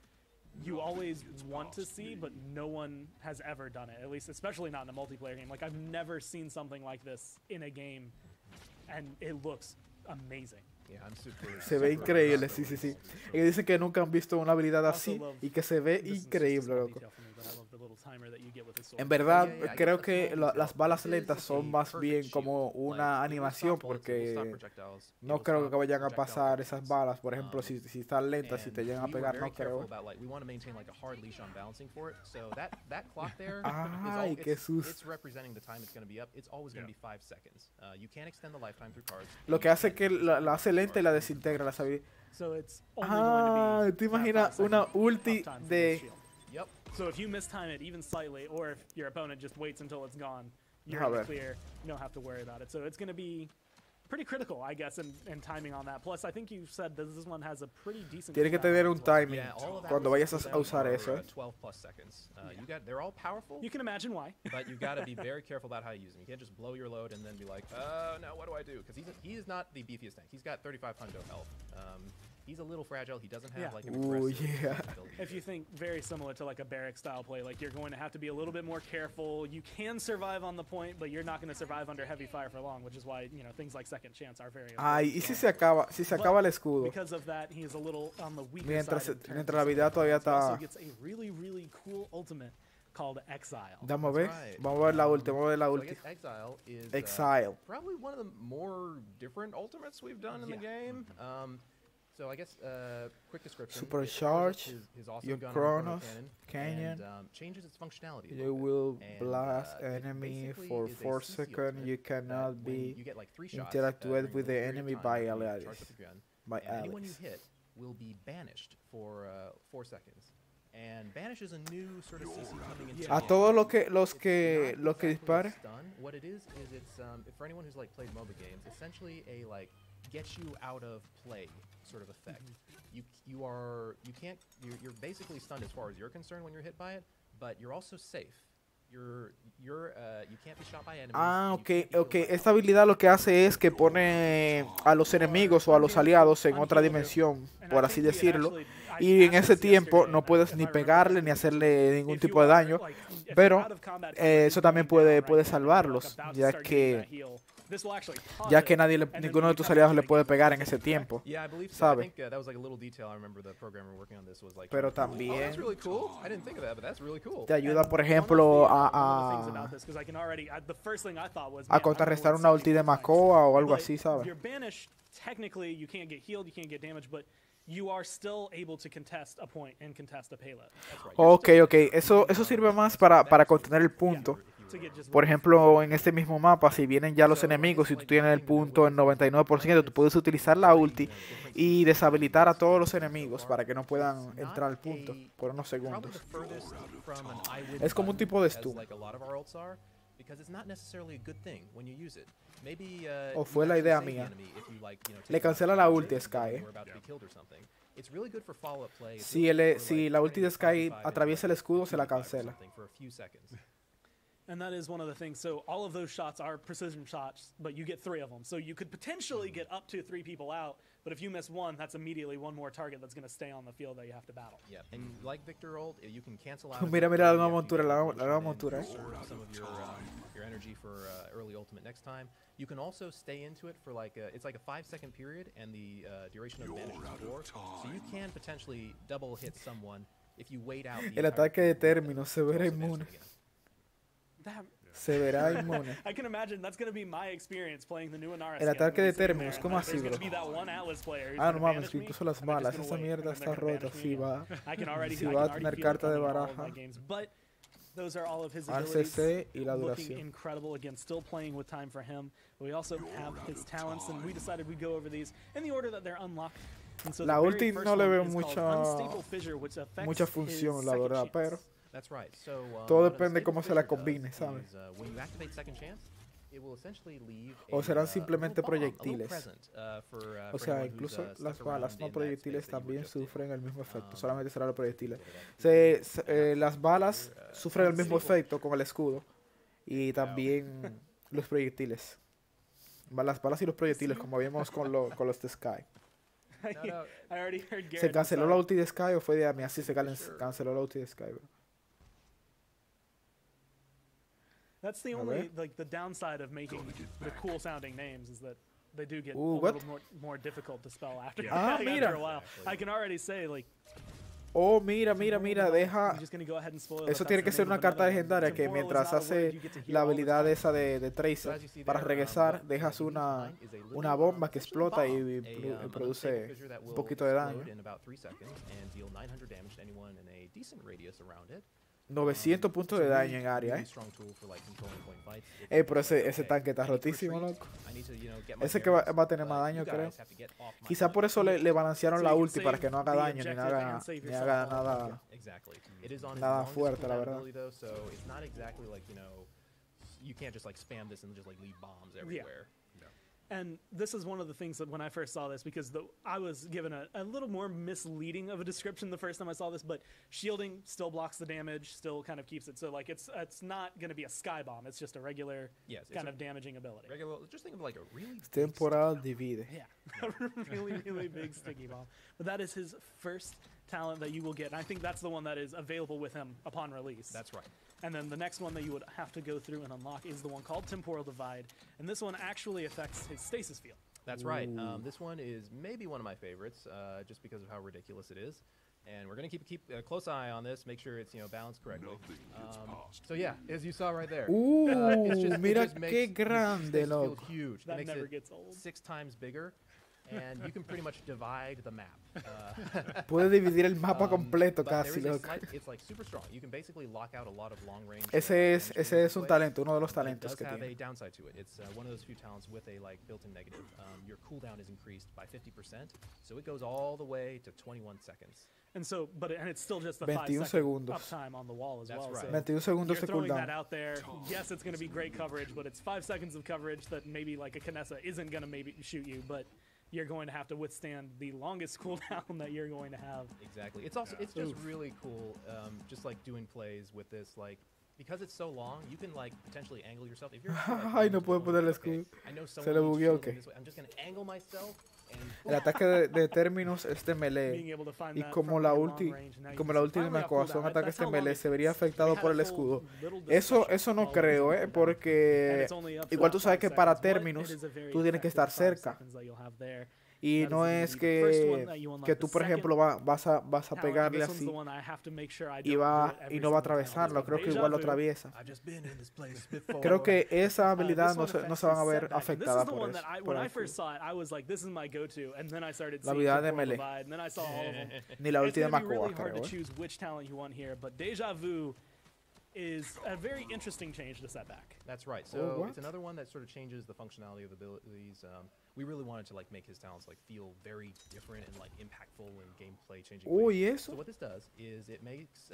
you always want to see, but no one has ever done it, at least especially not in a multiplayer game. Like, I've never seen something like this in a game, and it looks amazing. Yeah, I'm super. Se ve increíble, sí, sí, sí. Ellos dicen que nunca han visto una habilidad I also así love- y que se ve this is just a increíble, small loco. detail for me, but I love the little timer that you get with the sword. En verdad, Yeah, I creo guess que that's small las detail. balas This lentas is son a más perfect bien shield. como Like, una it will animación stop bullets, it will stop porque projectiles, it no will creo stop que vayan a projectile pasar esas defense. balas. Por ejemplo, si están lentas, si te And llegan a we were pegar, very no careful creo. about, like, we want to maintain like a hard leash on balancing for it. So that clock there is Ay, qué susto. it's representing the time it's going to be up. It's always going to be 5 seconds. You can extend the lifetime through cards. Lo que hace que la hace lenta y la desintegra las habilidades. So it's only Ah, going to be ¿te that imaginas 5 una second ulti uptime for de- this shield. Yep. So if you mistime it even slightly, or if your opponent just waits until it's gone, you're A in the ver. clear. You don't have to worry about it. So it's going to be pretty critical, I guess, in timing on that. Plus, I think you said that this one has a pretty decent. Tiene que cooldown tener as un well. timing Yeah, all of that cuando was vayas a cooldown usar for, eso, 12 plus seconds. They're all powerful, You can imagine why. but you got to be very careful about how you use them. You can't just blow your load and then be like, no, what do I do? Because he is not the beefiest tank. He's got 3500 health. He's a little fragile. He doesn't have Yeah. like an Ooh, aggressive yeah. ability. If you think very similar to like a barrack style play, like you're going to have to be a little bit more careful. You can survive on the point, but you're not going to survive under heavy fire for long, which is why, you know, things like second chance are very Ay, important y as si well. se acaba, si se acaba el escudo. Because of that, he is a little on the weaker Mientras- side in terms mientras of la vida skill todavía points. He also está- gets a really, really cool ultimate called Exile. Vamos a ver, Right. vamos a ver la ulti, vamos a ver la So I ulti. guess Exile is Exile. probably one of the more different ultimates we've done in the game. So I guess quick description. it powers up Supercharge his awesome your gun on Chronos Cannon, Canyon. and changes its functionality. a You little bit. will And, blast it enemy basically for is a 4 CC seconds. ultimate You that cannot when be you get like 3 shots, interacted during with a the period of enemy time by after you allies. charge up your gun, by and anyone you allies. hit will be banished for 4 seconds. And banish is a new sort of CC coming into A the todos game. los que It's not exactly a dispare. stun. What it is it's for anyone who's like played MOBA games, essentially a like get you out of play sort of effect. You're basically stunned as far as you're concerned when you're hit by it, but you're also safe. You can't be shot by enemies. Ah, and you ok, can't be ok. killed by Esta habilidad lo que hace es que pone a los enemigos o a los aliados en otra dimensión, por así decirlo. Y en ese tiempo no puedes ni pegarle ni hacerle ningún tipo de daño. Pero eso también puede salvarlos, ya que ninguno de tus aliados le puede pegar en ese tiempo. Yeah, I believe so. ¿Sabe? I think that was like a little detail I remember the programmer working on this was like. Pero oh, that's también really cool. I didn't think of that, but that's really cool. te ayuda, por ejemplo, a contrarrestar una ulti de Makoa o algo así, ¿sabes? You're banished, technically you can't get healed, you can't get damage, but you are still able to contest a point and contest a payload. Ok, ok. Eso sirve más para contener el punto. Por ejemplo, en este mismo mapa, si vienen ya los enemigos y tú tienes el punto en 99%, tú puedes utilizar la ulti y deshabilitar a todos los enemigos para que no puedan entrar al punto por unos segundos. Es como un tipo de stun. O fue la idea mía. Le cancela la ulti a Sky. Si la ulti de Sky atraviesa el escudo, se la cancela. And that is one of the things. So all of those shots are precision shots, but you get 3 of them. So you could potentially get up to 3 people out, but if you miss one, that's immediately one more target that's going to stay on the field that you have to battle. Yeah, and like Victor Old, you can cancel out. Mira la nueva montura, la nueva montura. Some of your energy for early ultimate next time. You can also stay into it for like it's like a 5-second period, and the duration of the banish is 4. So you can potentially double hit someone if you wait out. El ataque de término se verá inmune. Se verá inmune. I can imagine that's going to be my experience playing the new Inara. El ataque de términos, ¿cómo así, bro? Ah, no mames, que incluso las balas. Esa mierda está rota. Sí va a tener carta de baraja. Those are all of his CC y la looking duración. incredible. Again, still playing with time for him. But we also have his talents, and we decided we'd go over these in the order that they're unlocked. And so La the ulti very first no le one veo is called Unstable Fissure, which affects mucha his función, la second verdad, chance. pero That's right. So, todo what depende Unstable cómo se la Fissure combine, does ¿sabes? is, when you activate second chance, it will essentially leave O serán a simplemente little bomb, a little proyectiles. present, O for sea, anyone who's, incluso stuck las around balas no in that proyectiles space that you were también just in. sufren el mismo efecto. Um, Solamente serán los proyectiles. Las balas sufren el mismo efecto con el escudo. Y también los proyectiles. Las balas y los proyectiles, como vimos con los de Sky. I already heard Garrett ¿Se canceló inside. la ulti de Sky o fue de Ami? Así se canceló la ulti de Sky, bro. That's the A only, ver. like, the downside of making the cool sounding names is that they do get Ooh, a what? little more difficult to spell after, Ah, after mira. a while. I can already say, like, Oh, mira, deja. I'm just gonna go ahead and spoil Eso that tiene that's que the ser name una of carta another one. legendaria que Temporal is mientras not a word hace you get to hear la all the habilidad time. esa de So Tracer as you see para there, regresar, what dejas you need to una find is a little, bomba que essentially explota y bomb, a produce unstable fissure that un will poquito de daño. explode in about 3 seconds and deal 900 damage to anyone in a decent radius around it. 900 puntos de daño en área, pero ese tanque está rotísimo, loco. Ese que va a tener más daño, creo. Quizá por eso le balancearon la ulti para que no haga daño ni haga nada fuerte, la verdad. You can't just like spam this and just like leave bombs everywhere. And this is one of the things that when I first saw this, because I was given a little more misleading of a description the first time I saw this, but shielding still blocks the damage, still kind of keeps it. So like it's not going to be a sky bomb. It's just a regular kind of damaging ability. Regular, just think of like a really Temporal divide. Yeah, a really big sticky bomb. But that is his first talent that you will get. And I think that's the one that is available with him upon release. That's right. And then the next one that you would have to go through and unlock is the one called Temporal Divide. And this one actually affects his stasis field. That's right. This one is maybe one of my favorites, just because of how ridiculous it is. And we're going to keep a close eye on this, make sure it's balanced correctly. So yeah, as you saw right there. Mira qué grande, loco. Huge. That It makes never it gets old. 6 times bigger. And you can pretty much divide the map. Puede dividir el mapa completo But there casi, is a loco. slight- it's like super strong. You can basically lock out a lot of long range. Ese es un play. talento, uno de los But it talentos does que have tiene. a downside to it. It's one of those few talents with a like built-in negative. Your cooldown is increased by 50%, so it goes all the way to 21 seconds. And so, and it's still just the 21 5-second segundos. uptime on the wall as That's well. right. So 21 segundos you're de throwing that cooldown. out there. Yes, it's going to be great coverage, but it's 5 seconds of coverage that maybe like a Kinessa isn't going to maybe shoot you, but you're going to have to withstand the longest cooldown that you're going to have. Exactly. It's also it's just really cool. Just like doing plays with this, like because it's so long, you can like potentially angle yourself. If you're Ay, no puedo poner el escudo. Se le bugueó, ok. I'm just gonna angle myself and El ataque de términos es de melee. Y como la última cosa son ataques de melee, se vería afectado por el escudo. Eso no creo, porque igual tú sabes que para términos tú tienes que estar cerca. Y no es que tú, por ejemplo, vas a pegarle así y no va a atravesarlo. Creo que igual lo atraviesa. Creo que esa habilidad no se van a ver afectada por eso. La habilidad de melee. Ni la ulti de Makoa, creo. Is a very interesting change to setback. That's right. So it's another one that sort of changes the functionality of the abilities. We really wanted to like make his talents like feel very different and like impactful in gameplay changing ways. So what this does is it makes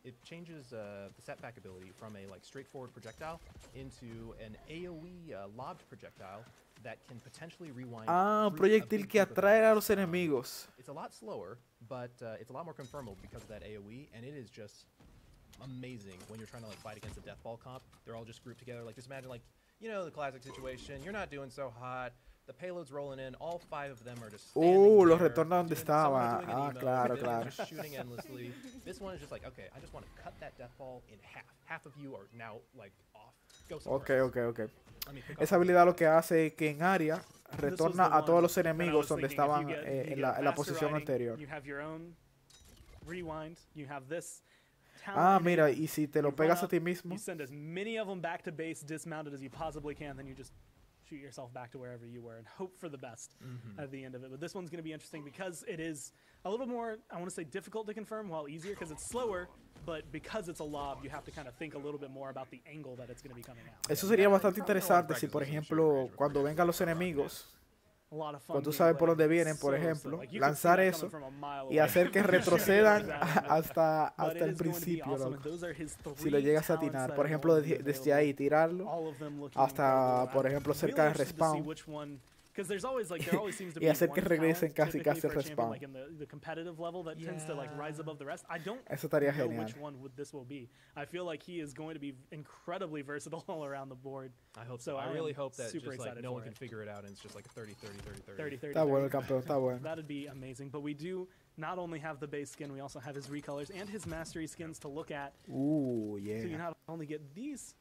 it changes the setback ability from a like straightforward projectile into an AoE lobbed projectile that can potentially rewind. Un proyectil que atrae a los enemigos. It's a lot slower, but it's a lot more confirmable because of that AoE, and it is just amazing when you're trying to like fight against a death ball comp. They're all just grouped together. Like just imagine like, you know, the classic situation. You're not doing so hot. The payload's rolling in. All 5 of them are just standing lo there, retorna donde estaba. Claro. just shooting endlessly. This one is just like, okay, I just want to cut that death ball in half. Half of you are now like off. Go somewhere else. Esa habilidad lo que hace es que en área retorna a todos los enemigos donde estaban en la posición anterior. You have your own rewind. You have this. Mira, y si te lo pegas a ti mismo. You send as many of them back to base dismounted as you possibly can, then you just shoot yourself back to wherever you were and hope for the best at the end of it. But this one's going to be interesting because it is a little more, I want to say, difficult to confirm, while easier because it's slower, but because it's a lob, you have to kind of think a little bit more about the angle that it's going to be coming out. Eso sería bastante interesante si, por ejemplo, cuando vengan los enemigos, cuando tú sabes por dónde vienen, por ejemplo, lanzar eso y hacer que retrocedan hasta el principio, loco. Si lo llegas a atinar, por ejemplo, desde ahí tirarlo hasta, por ejemplo, cerca del respawn y hacer que regresen casi al respawn. Eso estaría genial. I feel like he is going to be incredibly versatile all around the board. I hope so. I really hope that just like no one can figure it out and it's just like a 30-30-30-30. Está bueno el campeón, está bueno. That'd be amazing. But we do not only have the base skin, we also have his recolors and his mastery skins to look at. Ooh, yeah. So you not only get these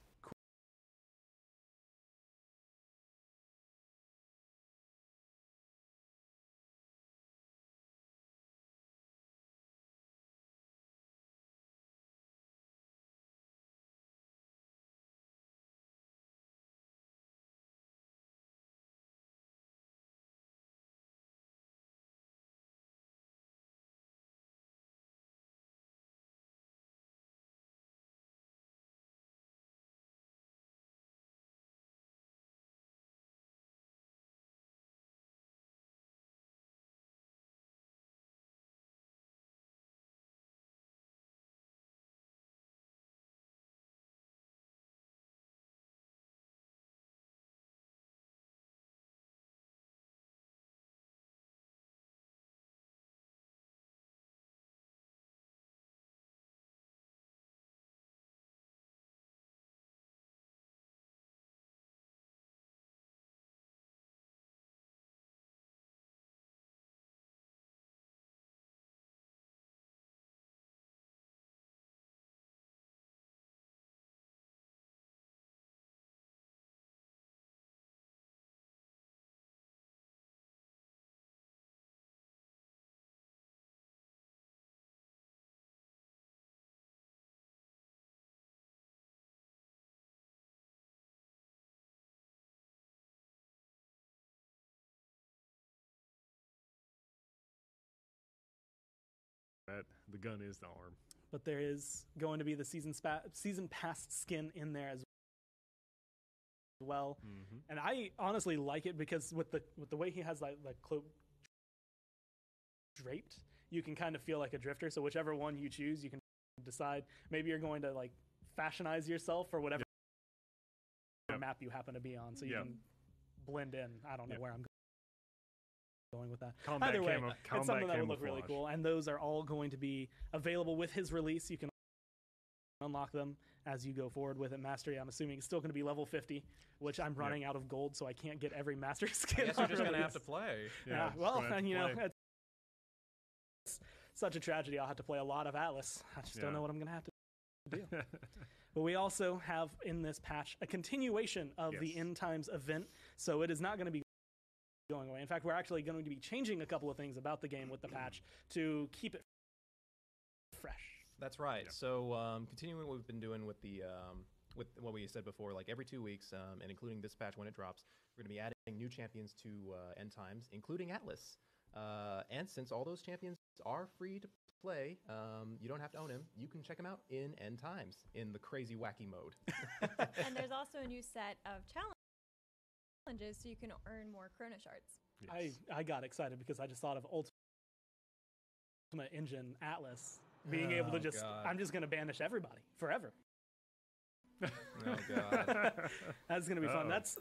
the gun is the arm. but there is going to be the season pass skin in there as well. And I honestly like it because with the way he has like cloak draped, you can kind of feel like a drifter. So whichever one you choose, you can decide. Maybe you're going to like fashionize yourself for whatever map you happen to be on, so you can blend in. I don't know where I'm going with that. Either way, it's something that would look really cool, and those are all going to be available with his release. You can unlock them as you go forward with it. Mastery, I'm assuming, is still going to be level 50, which I'm running out of gold, so I can't get every mastery skin. I guess you're just gonna have to play. Yeah, well, you know, it's such a tragedy. I'll have to play a lot of Atlas. I just don't know what I'm going to have to do. But we also have in this patch a continuation of the End Times event, so it is not going to be going away. In fact, we're actually going to be changing a couple of things about the game with the patch to keep it fresh. That's right. So continuing what we've been doing with the with what we said before, like every 2 weeks, and including this patch when it drops, we're going to be adding new champions to End Times, including Atlas. And since all those champions are free to play, you don't have to own him. You can check him out in End Times in the crazy wacky mode. And there's also a new set of challenges, so you can earn more Chrono Shards. Yes. I got excited because I just thought of Ultimate Engine Atlas being able to just, God. I'm just going to banish everybody forever. Oh, God. That's going to be fun. That's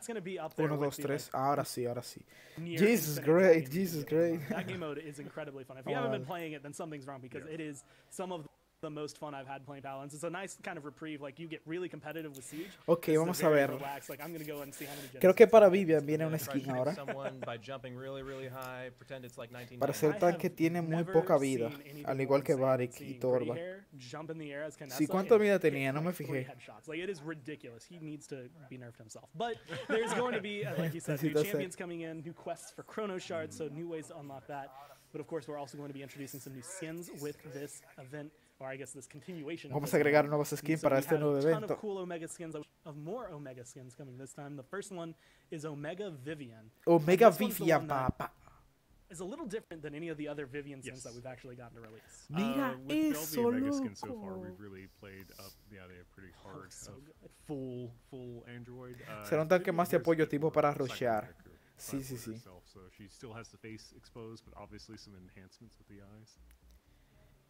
going to be up there. 1, 2, with the, 3. like, Ahora sí, ahora sí. near Jesus infinite great, games Jesus you can great. run. That game mode is incredibly fun. If you haven't been playing it, then something's wrong because it is some of the most fun I've had playing Paladins. It's a nice kind of reprieve. Like, you get really competitive with Siege. Ok, This is vamos a very ver. relaxed. Like, I'm going to go and see how many Creo gens que I para can Vivian get. viene una Try to skin shoot ahora. someone by jumping really, really high, pretend it's like 1990. Para ser I tanque have tiene muy never poca vida, seen anything al more igual que insane Varric than y seeing Torva. Gray Hair jump in the air as Canessa Sí, ¿cuánta and vida hit, tenía? No me like, 3 fijé. headshots. Like, it is ridiculous. He needs to be nerfed himself. But there's going to be, like you said, new Necesito champions coming in, new quests for Chrono Shards, so new ways to unlock that. But of course, we're also going to be introducing some new skins with this event, or I guess this continuation. Vamos of a this agregar event. nuevas And skins so para we este had nuevo a ton evento. of cool Omega skins, of more Omega skins coming this time. The first one is Omega Vivian. Omega this one's the Vivian, one that papá. is a little different than any of the other Vivian skins that we've actually gotten to release. Mira with eso, all the Omega skins so far, loco. we've really played up. Yeah, they have pretty hard. so good. Full Android. Será un tanque más de Vivian apoyo is tipo more para cycling rushear. accurate Sí, sí, for sí. herself, so she still has the face exposed, but obviously some enhancements with the eyes.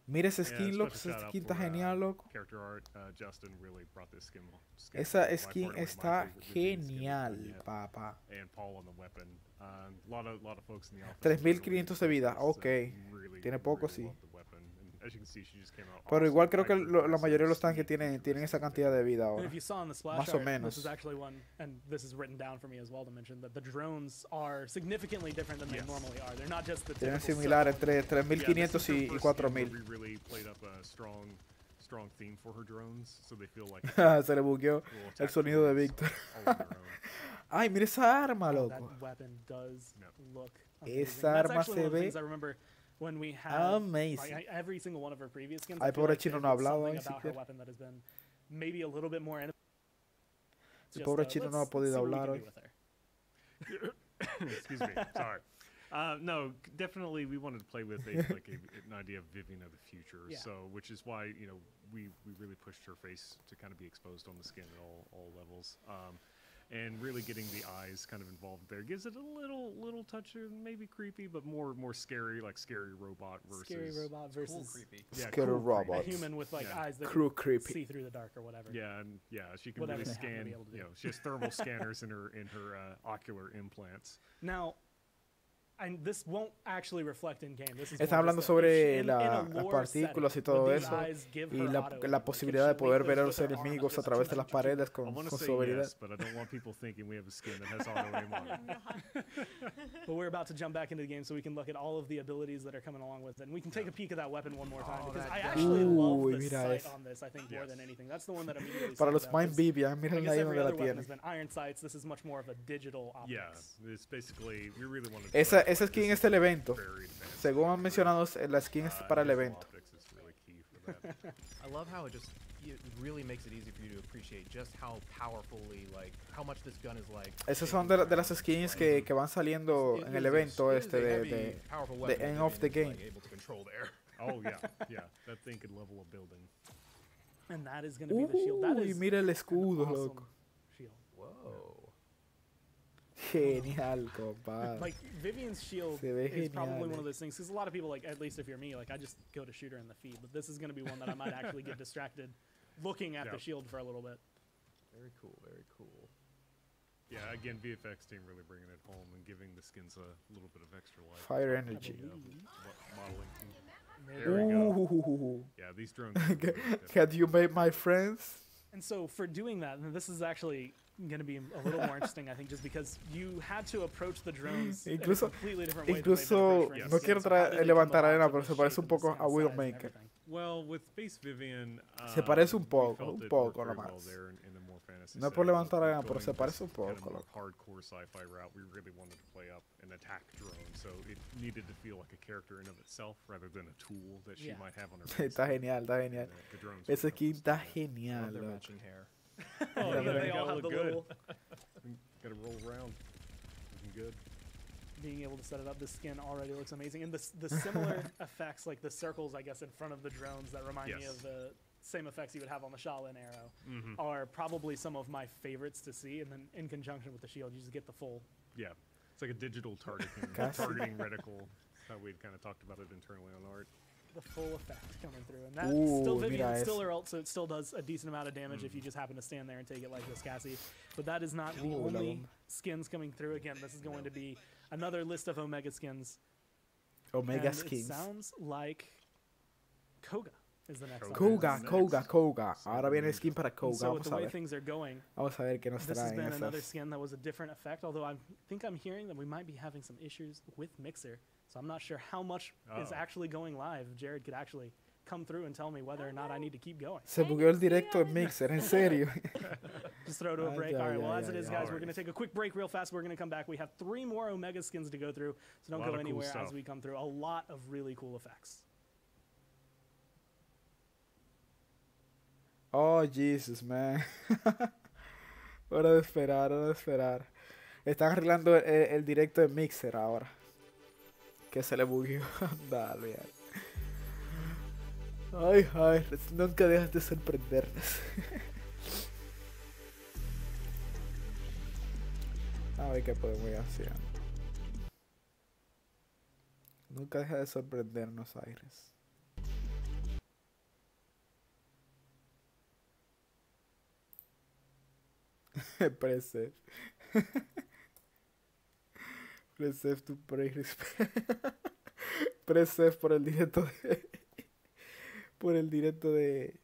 Mira ese Yeah, skin, loco. special Esa shout out skin está for, genial, loco. Character art, Justin really brought this skin. Esa by skin far one of my está favorite Vivian skins genial, yet. papá. And Paul on the weapon. A lot of folks in the office. 3500 de vida, ok. Tiene poco, sí. loved the weapon. And as you can see, she just came out Pero awesome. igual creo que Hyper la mayoría de los aggressive, tanques speed, tienen esa aggressive. cantidad de vida And ahora. if you saw in the splash Más o art, menos. this is actually one, and this is written down for me as well to mention that the drones are significantly different than they normally are. They're not just the Tienen typical similar circle. entre Yeah, this 3500 is her y first 4000. skin where we really played up a strong theme for her drones, so they feel like Se le bugueó little el attack sonido de drones, Víctor. all on their own. Ay, mira esa arma, Oh, that loco. weapon does Yep. look amazing. Esa That's arma actually se one of the ve things I remember when we had amazing. like, every single one of her previous skins. Ay, I feel pobre like chino there's no ha hablado something ahí about her siquiera. weapon that has been maybe a little bit more. El Just, pobre chino no ha let's podido see what we hablar can hoy. do with her. Excuse me. Sorry. No, definitely we wanted to play with an idea of Vivian of the future. Yeah. So, which is why we really pushed her face to kind of be exposed on the skin at all levels. And really getting the eyes kind of involved there gives it a little touch of maybe creepy, but more scary, like scary robot versus Scary robot versus Cool, creepy. Yeah, Scary cool, a robots. human with like Yeah. eyes that Crew can creepy. see through the dark or whatever. Yeah, and she can Whatever really they happen to scan. be able to do. She has thermal scanners in her ocular implants. Now, and this won't actually reflect in game. This is Están more hablando just a- sobre in las a lore partículas y setting, todo would these eso. eyes give Y her la auto aim? la Like, posibilidad can de she poder link ver a those los with her arm enemigos a just través de to las touch paredes I con want to say su habilidad. yes, but I don't want people thinking we have a skin that has auto aim on it. But we're about to jump back into the game so we can look at all of the abilities that are coming along with it. And we can take a peek at that weapon one more time because I actually love Uy, the mira sight eso. on this, I think, more Yes. than anything. That's the one that immediately Para stands los out, Mind 'cause Vivian, I miren guess ahí every donde la other weapon tiene. has been iron sights. This is much more of a digital optics. Yeah, it's basically we really wanted. Esa skin es el evento. Según han mencionado, la skin es para el evento. Is really key for that. I love how it really makes it easy for you to appreciate just how powerfully, like, how much this gun is like. Esas son de las skins que van saliendo en el evento este de End of the Game. Able to control there. Oh yeah, that thing could level a building. And that is going to be the shield. That Uy, is mira el an escudo, awesome loco. shield. Whoa. Genial, compadre. Like Vivian's shield Se ve is probably genial, one of those things because a lot of people, like, at least if you're me, like, I just go to shoot her in the feed. But this is going to be one that I might actually get distracted looking at the Yep. shield for a little bit. Very cool, very cool. Yeah, again, VFX team really bringing it home and giving the skins a little bit of extra life. Fire energy. Modeling team. There we go. Ooh. Yeah, these drones. are really Had you made my friends? And so for doing that, and this is actually going to be a little more interesting, I think, just because you had to approach the drones in a Incluso- completely different way. Incluso, than they've been no approached quiero for instance. How did they levantar come arena, about pero with se the parece shape un and the poco a skin size and Widowmaker. everything? Well, with Space Vivian, Se parece un we poco, felt un it poco worked very nomás. well there in the more fantasy No es por setting, levantar but arena, pero going se parece this un poco, kind of more loco. hardcore sci-fi route, we really wanted to play up an attack drone, so it needed to feel like a character in of itself rather than a tool that she Yeah. might have on her. Está genial, está genial. The drones Ese really skin helped us está do that. genial, Love their loco. matching hair. Oh, Yeah, yeah, they they all gotta have the look good. little Gotta roll around. Looking good. being able to set it up. The skin already looks amazing, and the similar effects, like the circles, I guess, in front of the drones that remind me Yes. of the same effects you would have on the Shaolin arrow, Mm-hmm. are probably some of my favorites to see. And then in conjunction with the shield, you just get the full. Yeah, it's like a digital targeting Casi. reticle. That's how we'd kind of talked about it internally on art. The full effect coming through, and that's Ooh, still mira Vivian, still eso. her ult, so it still does a decent amount of damage if you just happen to stand there and take it like this, Cassie. But that is not the Ooh, la only bomba. skins coming through. Again, this is going to be another list of Omega skins. Omega and skins. It sounds like Koga is the next one. Koga, Next. Koga, Koga. So Ahora viene el skin para And Koga. so with Vamos the a way ver. things are going, Vamos a ver qué nos this has traen been another esas. skin that was a different effect, although I think I'm hearing that we might be having some issues with Mixer. So I'm not sure how much is Uh-oh. actually going live. If Jared could actually come through and tell me whether or not I need to keep going. Se bugueó el directo en Mixer, en serio. Just throw to a Ay, break. ay, All right, well, ay, as it ay, is, ay. guys, we're Alright. going to take a quick break real fast. We're going to come back. We have 3 more Omega skins to go through, so don't Lot go of cool anywhere as stuff. we come through. A lot of really cool effects. Oh, Jesus, man. Hora de esperar, hora de esperar. Están arreglando el directo de Mixer ahora. Que se le bugueó. Dale, ya. Ay, ay, nunca dejas de sorprendernos. A ver qué podemos ir haciendo. Nunca deja de sorprendernos, Aires. Presef. Presef to pray respect. Presef por el directo de. Por el directo de.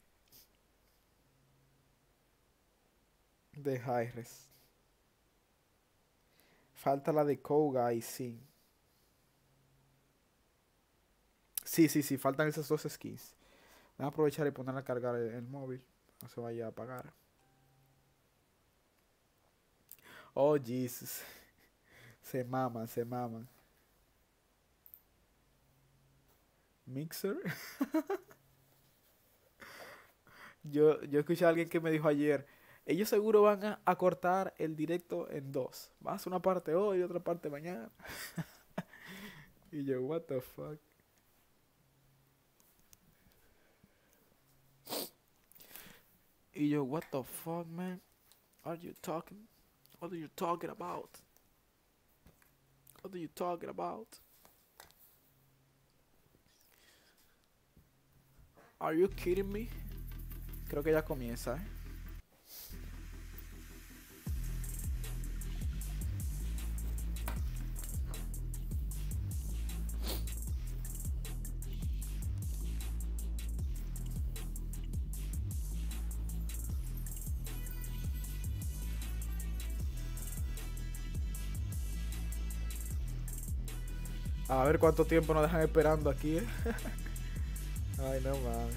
De Jaires. Falta la de Koga y sí. Sí, faltan esas 2 skins. Voy a aprovechar y poner a cargar el móvil. No se vaya a apagar. Oh, Jesus. Se maman, se maman. Mixer. Yo escuché a alguien que me dijo ayer, ellos seguro van a cortar el directo en 2. Van a hacer una parte hoy y otra parte mañana. Y yo, what the fuck. Y yo, what the fuck, man? Are you talking? What are you talking about? What are you talking about? Are you kidding me? Creo que ya comienza, ¿eh? A ver cuánto tiempo nos dejan esperando aquí, ¿eh? Ay, no mames.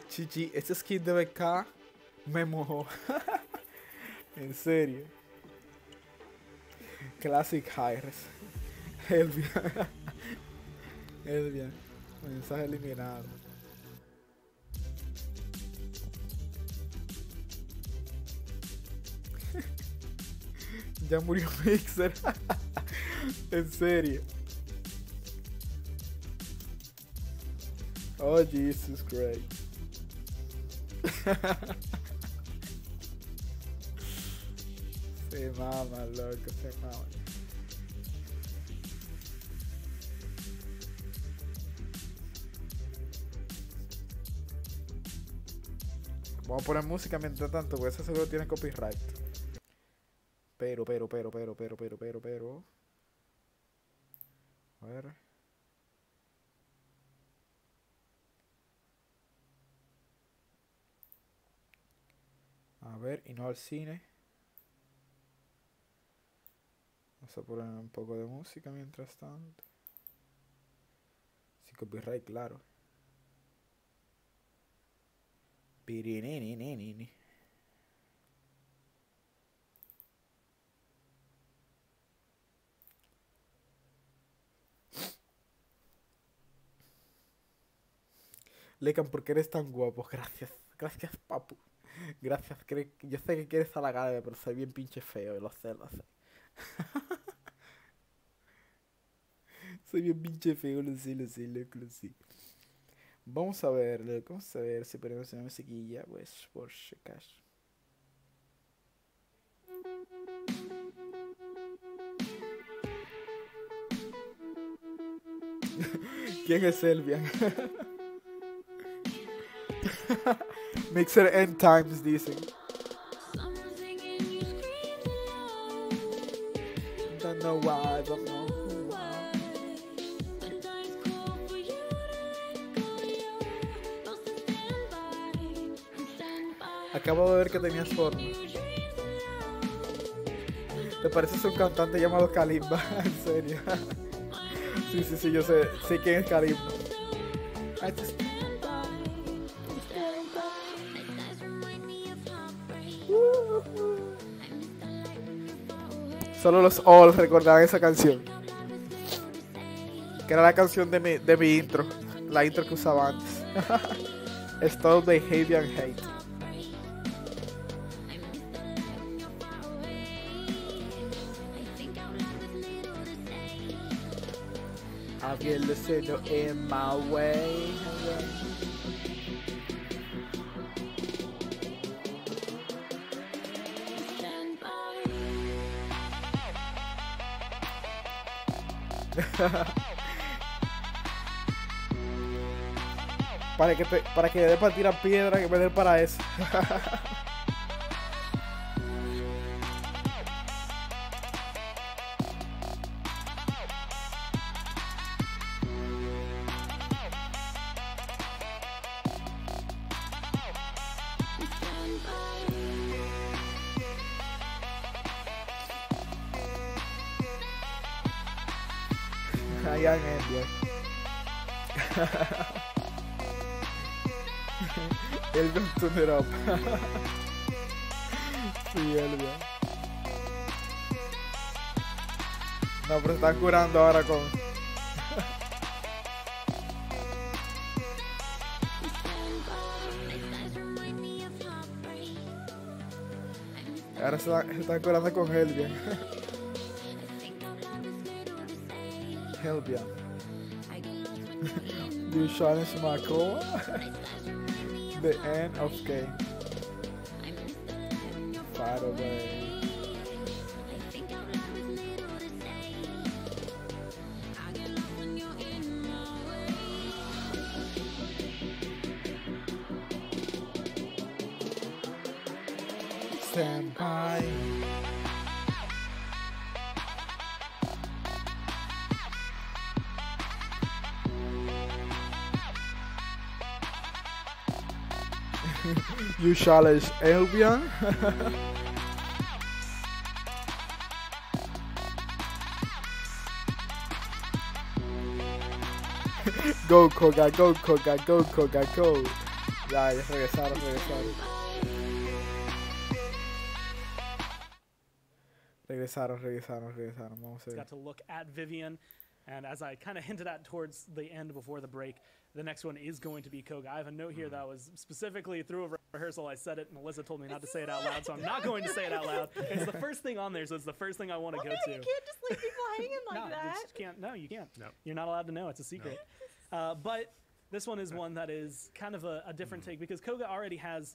Chichi, ese skin de BK me mojó. En serio. Classic Hires. Elvia. Elvia. Mensaje eliminado. Ya murió Mixer. En serio. Oh, Jesus Christ. Se mama, loco, se mama. Vamos a poner música mientras tanto, porque eso seguro tiene copyright. Pero. A ver. A ver, y no al cine. Vamos a poner un poco de música mientras tanto. Sin copyright, claro. Pirinini. Lecan, ¿por qué eres tan guapo? Gracias. Gracias, papu. Gracias. Yo sé que quieres halagarme, pero soy bien pinche feo. Lo sé, lo sé. Soy bien pinche feo, lo sé, loco, lo sé. Vamos a ver, loco. Vamos a ver si ponemos una musiquilla. Pues, por si acaso. ¿Quién es Elvian? Mixer End Times, dicen. Don't know why, don't know why. Acabo de ver que tenías forma. ¿Te pareces a un cantante llamado Kalimba? En serio. Sí, yo sé quién es Kalimba. Solo los all recordarán esa canción. Que era la canción de mi intro. La intro que usaba antes. Stop the Heavy and Hate. I'll be listening in my way. para que dé para tirar piedra, que me dé para eso. Young Elvian. Elvian turn it up. Sí, Elvian. No, pero están curando ahora con... Ahora se están curando con Elvian. Elvian. You challenge my core. The end of game. Far away. Stand by. You challenge Elvian. Go Koga, go Koga, go Koga, go. Ya regresaron. Regresaron. Vamos a ver. Got to look at Vivian, and as I kind of hinted at towards the end before the break, the next one is going to be Koga. I have a note here that was specifically through a rehearsal. I said it, and Alyssa told me not to say it out loud, so I'm not going to say it out loud. It's the first thing on there, so it's the first thing I want to go to. You can't just leave people hanging like that. Just can't. No, you can't. No. You're not allowed to know. It's a secret. But this one is one that is kind of a different take because Koga already has,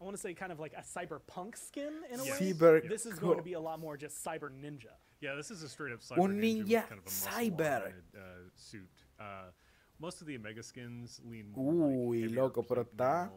I want to say, kind of like a cyberpunk skin in a way. This is going to be a lot more just cyber ninja. Yeah, this is a straight up cyber Un ninja ninja with kind of a cyber. suit. Most of the Omega skins lean Uy, like loco, pero está...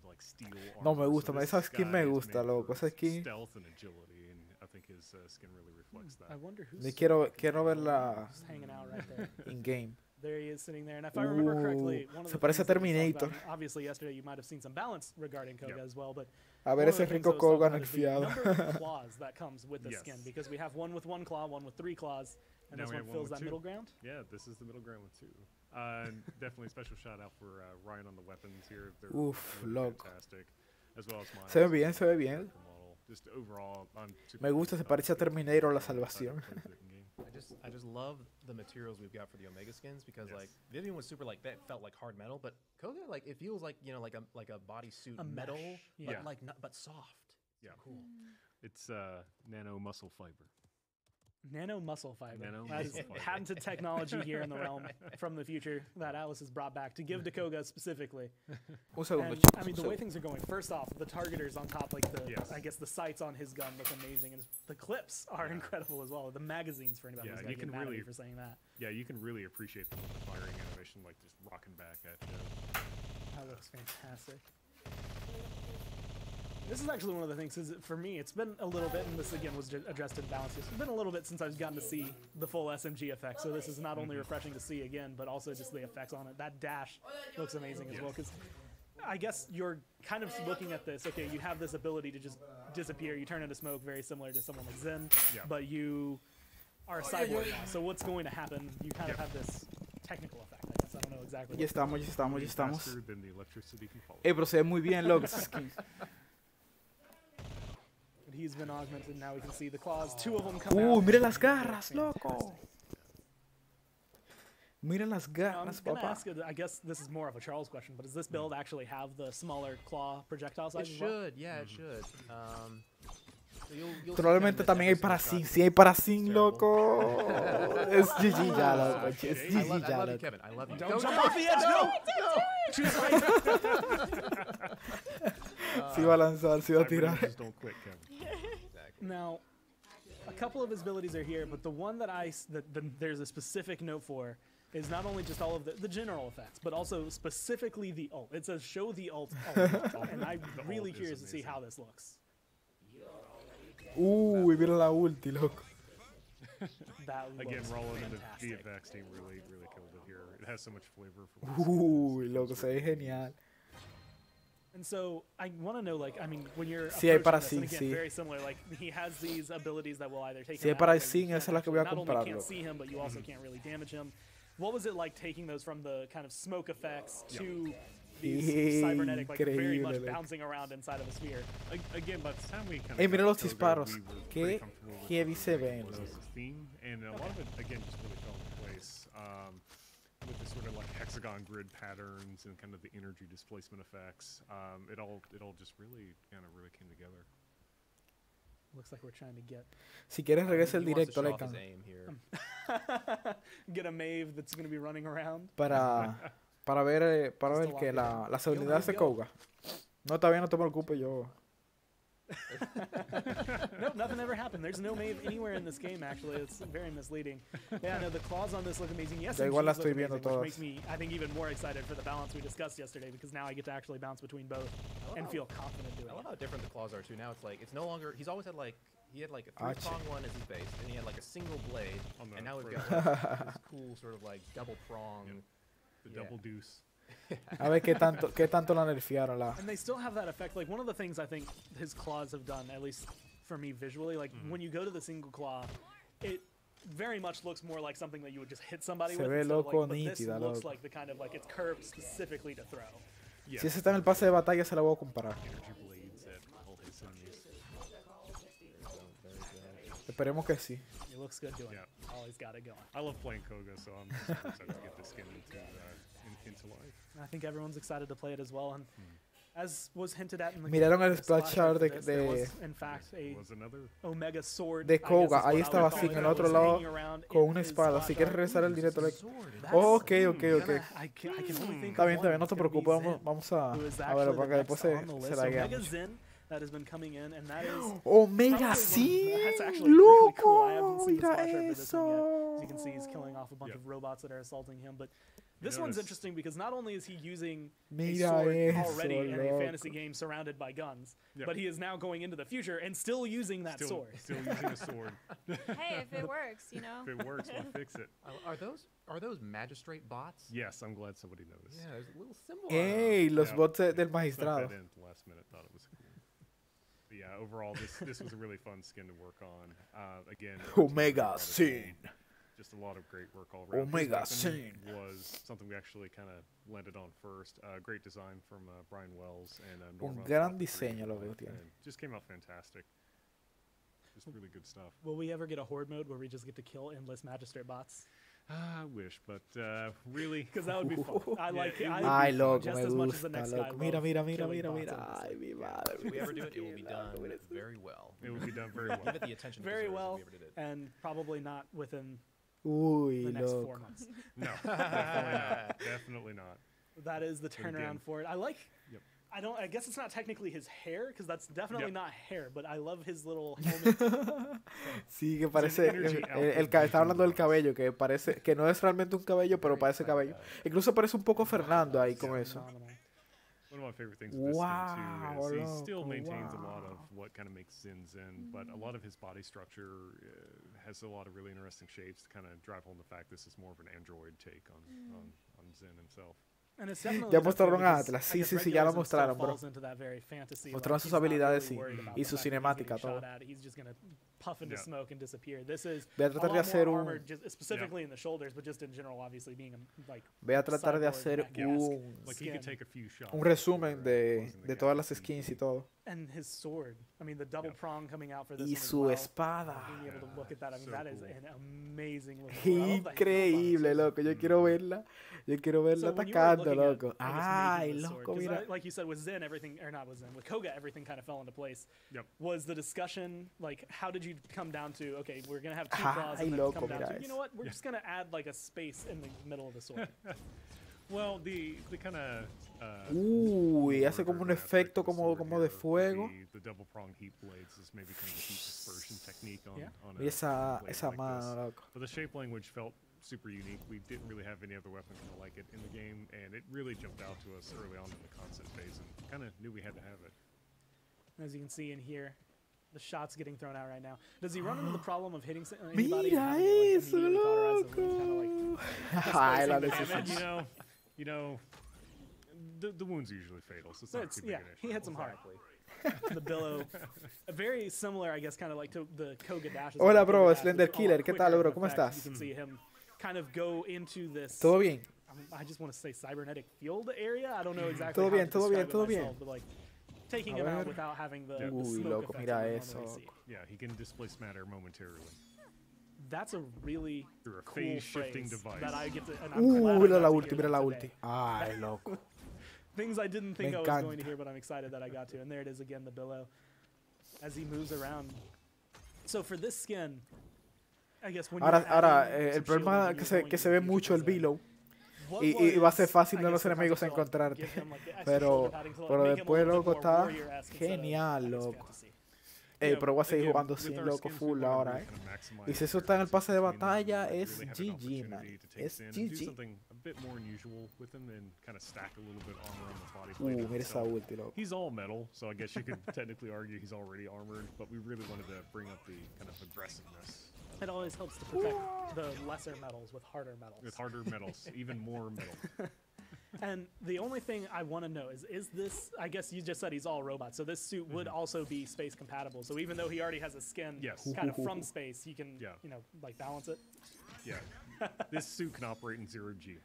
like steel No, me armor. gusta, So esa this skin guy me is gusta, made loco, for esa skin... stealth and agility, and I think think his skin really reflects that. I wonder who's Ni quiero verla just hanging out right there. in game. There he is sitting there. And if I remember correctly, one of Se the parece things a that we talked Terminator. about, obviously yesterday you might have seen some balance regarding Koga Yep. as well, but A ver one of ese the things rico I was talking Koga about is the nerfeado. number of claws that comes with the Yes. skin, because we have one with 1 claw, one with 3 claws, and Now this we one have one fills with that 2. middle ground. Yeah, this is the middle ground with 2. And definitely a special shout out for Ryan on the weapons here. They're Uf, really loco. fantastic. As well as mine. Se ve bien, se ve bien. Just overall, I'm super Me gusta, se excited parece a to play Terminator La it, excited to Salvación. play through it in game. I just love the materials we've got for the Omega skins because Yes. like Vivian was super like that felt like hard metal, but Koga like it feels like like a bodysuit A metal, mesh, but yeah. like not, but soft. Yeah. Cool. It's nano muscle fiber. Nano muscle fiber. Nano That is muscle fiber. patented technology here in the realm from the future that Atlas has brought back to give to Koga specifically. Un segundo, And, chicos. I mean, the way things are going, first off, the targeters on top, like the, Yes. I guess the sights on his gun look amazing, and the clips are Yeah. incredible as well. The magazines, for anybody Yeah, who's you going to can get mad at really- me for saying that. Yeah, you can really appreciate the firing animation, like just rocking back at you. That looks fantastic. This is actually one of the things, is for me, it's been a little bit, and this again was addressed in balance. It's been a little bit since I've gotten to see the full SMG effect, so this is not only refreshing to see again, but also just the effects on it. That dash looks amazing as well, because I guess you're kind of looking at this, okay, you have this ability to just disappear, you turn into smoke, very similar to someone like Zen, Yeah. but you are a cyborg now, so what's going to happen? You kind of have this technical effect, I guess. I don't know exactly. Ya estamos, ya estamos, ya estamos. Faster than the electricity can follow. Pero se ve muy bien, loco. esas skins. But he's been augmented, now we can see the claws, 2 of them come out. Mira las garras, loco. Mira las Now, I'm garras, gonna papá. ask, I guess this is more of a Charles question, but does this build actually have the smaller claw projectile size It as well? should, yeah, it should. So you'll see Probablemente kind of también hay every para single sin, shot. si hay para sin, Terrible. loco. Es GG ya, loco. Es I GG love ya, you, loco. Kevin. I love you. Don't jump off the edge, no! Choose right. Se iba a lanzar, se iba a tirar. Just don't quit, Kevin. Exactly. Now, a couple of his abilities are here, but the one that there's a specific note for is not only just all of the general effects, but also specifically the ult. It says show the ult, and I'm really ult is curious to see amazing. how this looks. Uy, mira la ulti, loco. That Again, looks Roland and the fantastic. VFX team really killed it here. It has so much flavor. For Uy, loco, se ve genial. And so I want to know, like, I mean, when you're Sí, hay para approaching this, and sí, again, sí. very similar, like, he has these abilities that will either take Sí, him hay para out, or sí, you can't esa es la que voy a actually- not comprar, only can't loco. see him, but you also can't really damage him. What was it like taking those from the kind of smoke effects to these cybernetic, like, very much Increíble, loco. bouncing around inside of a sphere? Again, by the time we kind of Ey, mira los disparos. Qué heavy se ven, was loco. his theme, and a lot of it again just really fell into place with the sort of like hexagon grid patterns and kind of the energy displacement effects. It all just really came together. Looks like we're trying to get Si quieres regresa el He wants to directo, show off his Lecan. aim here. get a Maeve that's going to be running around. Para ver Just que to lock las habilidades de Koga. No, está bien, no te preocupes, yo. Nope, nothing ever happened. There's no Maeve anywhere in this game, actually. It's very misleading. Yeah, no, the claws on this look amazing. Yes, Ya igual las look estoy viendo amazing, which todas. makes me, I think, even more excited for the balance we discussed yesterday, because now I get to actually bounce between both and feel confident doing I love it. how different the claws are too. Now it's like it's no longer. He's always had like he had like a Ah, 3-prong one as his base, and he had like a single blade, On the and now we've front. got like, this cool sort of like double prong. Yep. The Yeah. double deuce. A ver qué tanto la nerfearon la. And they still have that effect. Like, one of the things I think his claws have done, at least for me visually, like, when you go to the single claw, it very much looks more like something that you would just hit somebody Se with. ve instead of, loco, like, but this nítida, looks loco. like the kind of, like, it's curved specifically to throw. Yeah. Si ese está en el pase de batalla, se la voy a comparar. Energy blades at all his enemies. Esperemos que sí. He looks good doing Yeah. it. Oh, he's got it going. I love playing Koga, so I'm super excited to get this skin into life. And I think everyone's excited to play it as well. And as was hinted at in the Miraron el the splash splash art for de- this, there was, de- in fact, a Was another Omega sword. de I guess Koga. is what Ahí I would estaba call así it, en el that otro was lado hanging around con in una his espada. splash Si quieres art. regresar el directo, like. Sword. Oh, ok, ok. I can only think Está of bien, one. no te It's gonna be preocupes. Zen, Vamos a who is ver actually para the que después next on the se list. la Omega guiamos. Zen that has been coming in, and that is Omega, probably sí. that's actually really cool. I haven't Loco, seen the mira splash art for this one yet. As you can see, he's eso. killing off a bunch Yep. of robots that are assaulting him. But This one's notice- interesting because not only is he using a Mira sword eso, already in a loco. fantasy game surrounded by guns, Yep. but he is now going into the future and still using that Still, sword. still using a sword. Hey, if it works, you know. If it works, why fix it? Are those magistrate bots? Yes, I'm glad somebody noticed. Yeah, there's a little symbol. Ey, los Yeah, bots del Snuck magistrado. that in at the last minute. Thought it was cool. But yeah, overall, this was a really fun skin to work on. Again, Omega brought it Sin. home. Just a lot of great work all around. His Omega weapon Sin. was something we actually kind of landed on first. Great design from Brian Wells and Un Norma. gran off the diseño creative lo que line, tiene. and just came out fantastic. Just really good stuff. Will we ever get a horde mode where we just get to kill endless magistrate bots? I wish, but really, Because that would be fun. I like it. Ay, loco, just me as much as the gusta, next guy loco. Mira, love mira, mira, killing mira, bots mira. endlessly. Ay, mi madre. If we ever do mira it, it will be aquí, done loco, mira. very well. it would be done very well. Give it the attention it Very deserves if well, we ever did it. and probably not within Uy, the next 4 loco. months. No, definitely not. Definitely not. That is the again- turnaround for it. I like. Yep. I guess it's not technically his hair because that's definitely Yep. not hair, but I love his little helmet. Sí, que parece. energy Está hablando del cabello, que parece. Que no es realmente un cabello, pero Very parece excited cabello. about it. Incluso parece un poco Fernando ahí con eso. Phenomenal. One of my favorite things with this Wow, skin too is he still loco, maintains a lot wow. of what kind of makes Zin's in, but a lot of his body structure has a lot of really interesting shapes to kind of drive home the fact this is more of an android take on Zin himself. And it's definitely Ya different mostraron a because Atlas. I Sí, guess sí, sí, ya lo Regulars still mostraron, bro. falls into that very fantasy, Mostraron like, sus he's not habilidades, really sí, worried about y the su fact that he's cinemática, getting shot todo. at. He's just gonna puff into Yeah. smoke and disappear. This is Voy a a tratar de lot hacer more un. armored, just specifically in the shoulders, but just in general, obviously being a, like Voy a tratar de cyborg hacer mech-esque. un. Like he could Skin. take a few shots. Un resumen before, de, closing the de gap todas las between skins y todo. And his sword. I mean, the double Yeah. prong coming out for this Y one as su well. espada. Being able to look at that, I mean, So that is cool. an amazing looking sword. I love the handle on it, Increíble, too. loco. Yo quiero verla. Yo quiero verla So when you were atacando, looking at, loco. I guess, Ay, making this sword, loco, 'cause mira. like you said, with Zen, everything, or not with Zen, with Koga, everything kind of fell into place. Yep. Was the discussion, like, how did you come down to, okay, we're going to have two Ay, claws, and then loco, come down mira to, you know eso. what, we're just going to add, like, a space in the middle of the sword. Well, the kind of Uy, hace como un efecto como de fuego. The double prong heat blades is maybe kind of a heat dispersion technique on, Yeah. on Mira esa, blade esa like mano, this. loco. But the shape language felt super unique. We didn't really have any other weapon kind of like it in the game, and it really jumped out to us early on in the concept phase, and kind of knew we had to have it. As you can see in here, the shot's getting thrown out right now. Does he run into the problem of hitting anybody Mira and having it, like, eso, immediately cauterize the wound, kinda loco. like Ay, la displacing the necesidad. damage? You know, the wounds are usually fatal, so it's not too big yeah, an he issue. hits him hard. The billow, very similar, I guess, kind of like to the Koga dash. Hola, Koga bro, dash Slender is all Killer, ¿qué tal, quicker bro? in ¿Cómo effect. estás? You can see him kind of go into this. ¿Todo bien? I just want to say cybernetic field area. I don't know exactly Todo how bien, to todo bien, describe it todo bien. myself, but like taking A him out ver. without having the Uy, smoke loco, effects mira you would eso, normally see. loco. Yeah, he can displace matter momentarily. That's a really Through a cool phase-shifting phrase device. that I get to. And I'm glad I Mira got la to ulti, hear mira that la today. ulti. Ay, loco. Things I didn't think Me I was going to encanta. hear, but I'm excited that I got to. And there it is again, the billow, as he moves around. So for this skin, I guess when Ahora, you're adding ahora some el shielding problema and que you're se, going que se into ve the mucho future el for Zen, billow. what Y va a ser was, fácil I de los guess, the enemigos concept to, like, encontrarte. give him, like, the extra Pero, shoulder padding to, like, pero make him a después, little bit loco, more está warrior-esque instead of, genial, I guess, loco. fantasy. Ey, pero voy a seguir Again, jugando with sin our loco skins, we full wanted to ahora, really eh. kind of maximize Y si eso the está en el pase de differences between them. batalla, We es really had an GG, opportunity man. to take Es Zen and do GG. something a bit more unusual with him and kind of stack a little bit armor on the body plate Mira esa itself. ulti, loco. He's all metal, so I guess you could technically argue he's already armored, but we really wanted to bring up the kind of aggressiveness It always helps to protect the lesser metals with harder metals. with harder metals, even more metal. And the only thing I want to know is this, I guess you just said he's all robot, so this suit would also be space compatible. So even though he already has a skin Yes. kind of from space, he can, Yeah. you know, like balance it. Yeah, this suit can operate in 0G.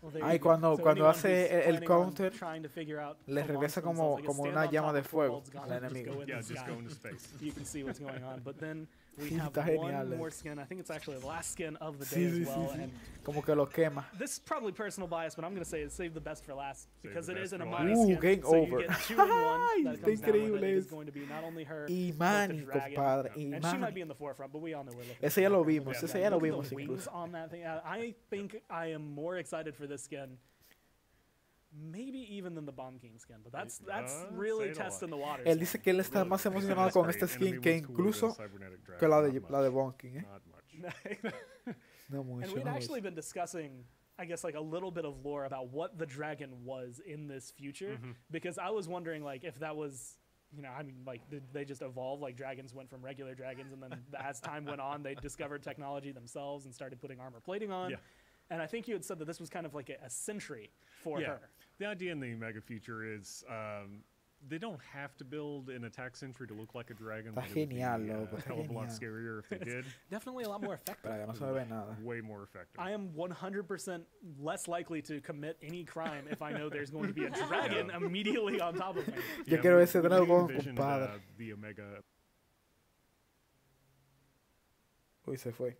Well, there Ay, you go. cuando- So cuando anyone hace who's el planning on counter, trying to figure out le a regresa launch for como- themselves, I guess como stand una on llama top de of fuego Football's gun al and just enemigo. go in Yeah, the just sky. go into space. You can see what's going on. But then we Sí, have está genial, one eh. more skin. I think it's actually the last skin of the Sí, day sí, as well. sí, sí. And Como que lo quema. this is probably personal bias, but I'm going to say it's save the best for last because the it is best an for Amani last. skin. Game so over. you get 2 in 1 Ay, that está comes down with it. increíble It is eso. going to be not only her Y but Manny, the dragon, compadre. Y and she might Manny. be in the forefront, but we all know we're looking. Ese at ya the lo background. vimos, Yeah, ese ya lo look at vimos the wings incluso. on that thing. I think I am more excited for this skin. Maybe even than the Bomb King skin, but that's really say it a lot. testing the waters. Él dice que él está más emocionado con esta skin que incluso que la de Bonking, eh. Not much. No mucho, And we'd no actually mucho. been discussing, I guess, like a little bit of lore about what the dragon was in this future, because I was wondering like if that was, you know, I mean, like did they just evolve? Like dragons went from regular dragons, and then as time went on, they discovered technology themselves and started putting armor plating on. Yeah. And I think you had said that this was kind of like a sentry for her. The idea in the mega future is they don't have to build an attack sentry to look like a dragon. Está but it would be, genial, loco, a está hell of a lot genial. scarier if they did. Definitely a lot more effective. Para que no se me ve nada. Way more effective. I am 100% less likely to commit any crime if I know there's going to be a dragon immediately on top of me. Yo quiero ese when we dragón, envisioned, compadre. the Omega. Uy, se fue.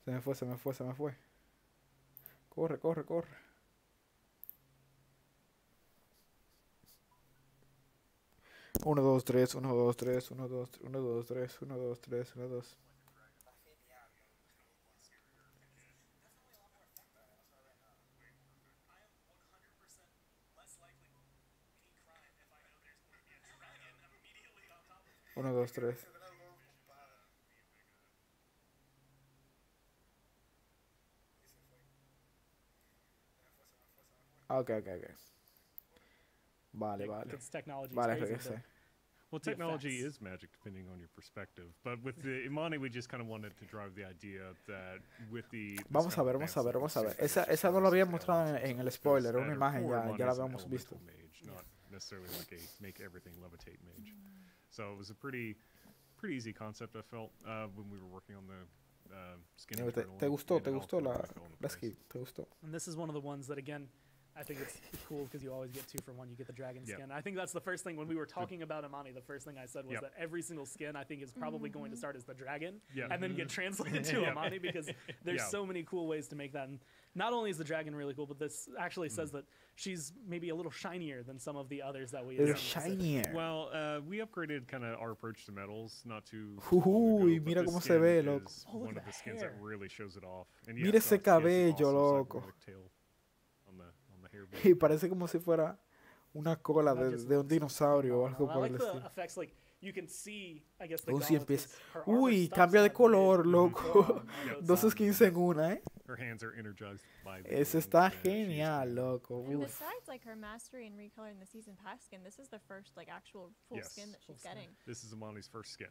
Se me fue, se me fue, se me fue. Corre, corre, corre. Uno, dos, tres, uno, dos, tres, uno, dos, uno, dos, tres, uno, dos, tres, uno, dos. Uno, dos, tres. Ah, ok, ok, ok. Vale, vale. It's technology. Vale, It's crazy, regresé. Well, the technology effects. is magic depending on your perspective. But with the Imani, we just kind of wanted to drive the idea that with the Vamos a ver, vamos a ver, vamos a ver. Esa no lo había mostrado en el spoiler, una imagen, ya la habíamos visto. Mage, not necessarily like a make everything levitate mage. So it was a pretty easy concept, I felt, when we were working on the skin. ¿Te gustó la skin? ¿Te gustó? And this is one of the ones that, again, I think it's cool because you always get 2 for 1. You get the dragon skin. I think that's the first thing when we were talking about Imani. The first thing I said was that every single skin I think is probably going to start as the dragon and then get translated to Imani because there's so many cool ways to make that. And not only is the dragon really cool, but this actually says that she's maybe a little shinier than some of the others that we. They're shinier. Well, we upgraded kind of our approach to metals, not too. Uy, mira cómo se ve, loco. One of the skins that really shows it off. And Mira ese cabello, loco. Y parece como si fuera una cola de un dinosaurio o algo por el estilo. Effects, like, you can see, I guess, the Sí, gauntlet empieza. is- her armor Uy, stops cambia de at color, mid- loco. Wow, Dos skins en una, ¿eh? Her hands are energized by the Ese wind, está and she's genial, kind of- loco. And Uf. besides like her mastery and recolor in the season pass skin, this is the first like actual full Yes. skin that she's skin. getting. This is Imani's first skin.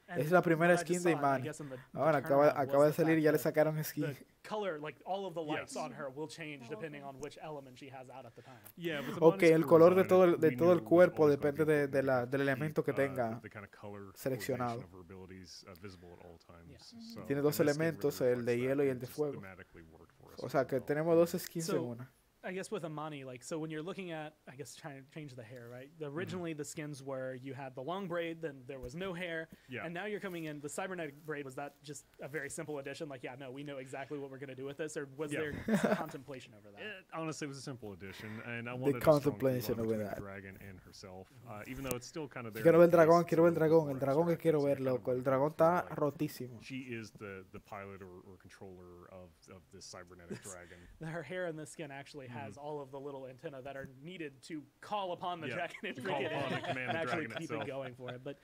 And Es la primera what I just skin de saw, I Imani. guess, in the Ahora turnaround acaba was de the salir y ya le fact sacaron that skin. the color, like all of the lights Yes. on her will change Oh, depending okay. on which element she has out at the time. Yeah, with Ok, Imani's el core color de design, todo el, we de knew todo el it was cuerpo always gonna depende be del important to elemento que keep, tenga. the kind of color seleccionado. coordination of her abilities, visible at all times. Yeah. So, Tiene and dos this skin elementos, really el de reflects that hielo y el and de just fuego. thematically worked for us O sea, que well. tenemos dos skins So- en una. I guess with Imani, like, so when you're looking at, I guess, trying to change the hair, right? Originally, the skins were you had the long braid, then there was no hair, Yeah. and now you're coming in. The cybernetic braid, was that just a very simple addition? Like, yeah, no, we know exactly what we're going to do with this, or was Yeah. there some contemplation over that? It honestly was a simple addition, and I wanted contemplation a over strong that. the dragon and herself, even though it's still kind of there. Quiero ver el in the dragón, face, quiero ver el it's a dragón. little El more dragón que abstract, quiero so ver, kind of loco. El makes it dragón feel está like rotísimo. She is the pilot or controller of this cybernetic dragon. Her hair in the skin actually has all of the little antennae that are needed to call upon the Yeah, dragon and to bring call it upon in and command and the actually dragon keep itself. it going for it. But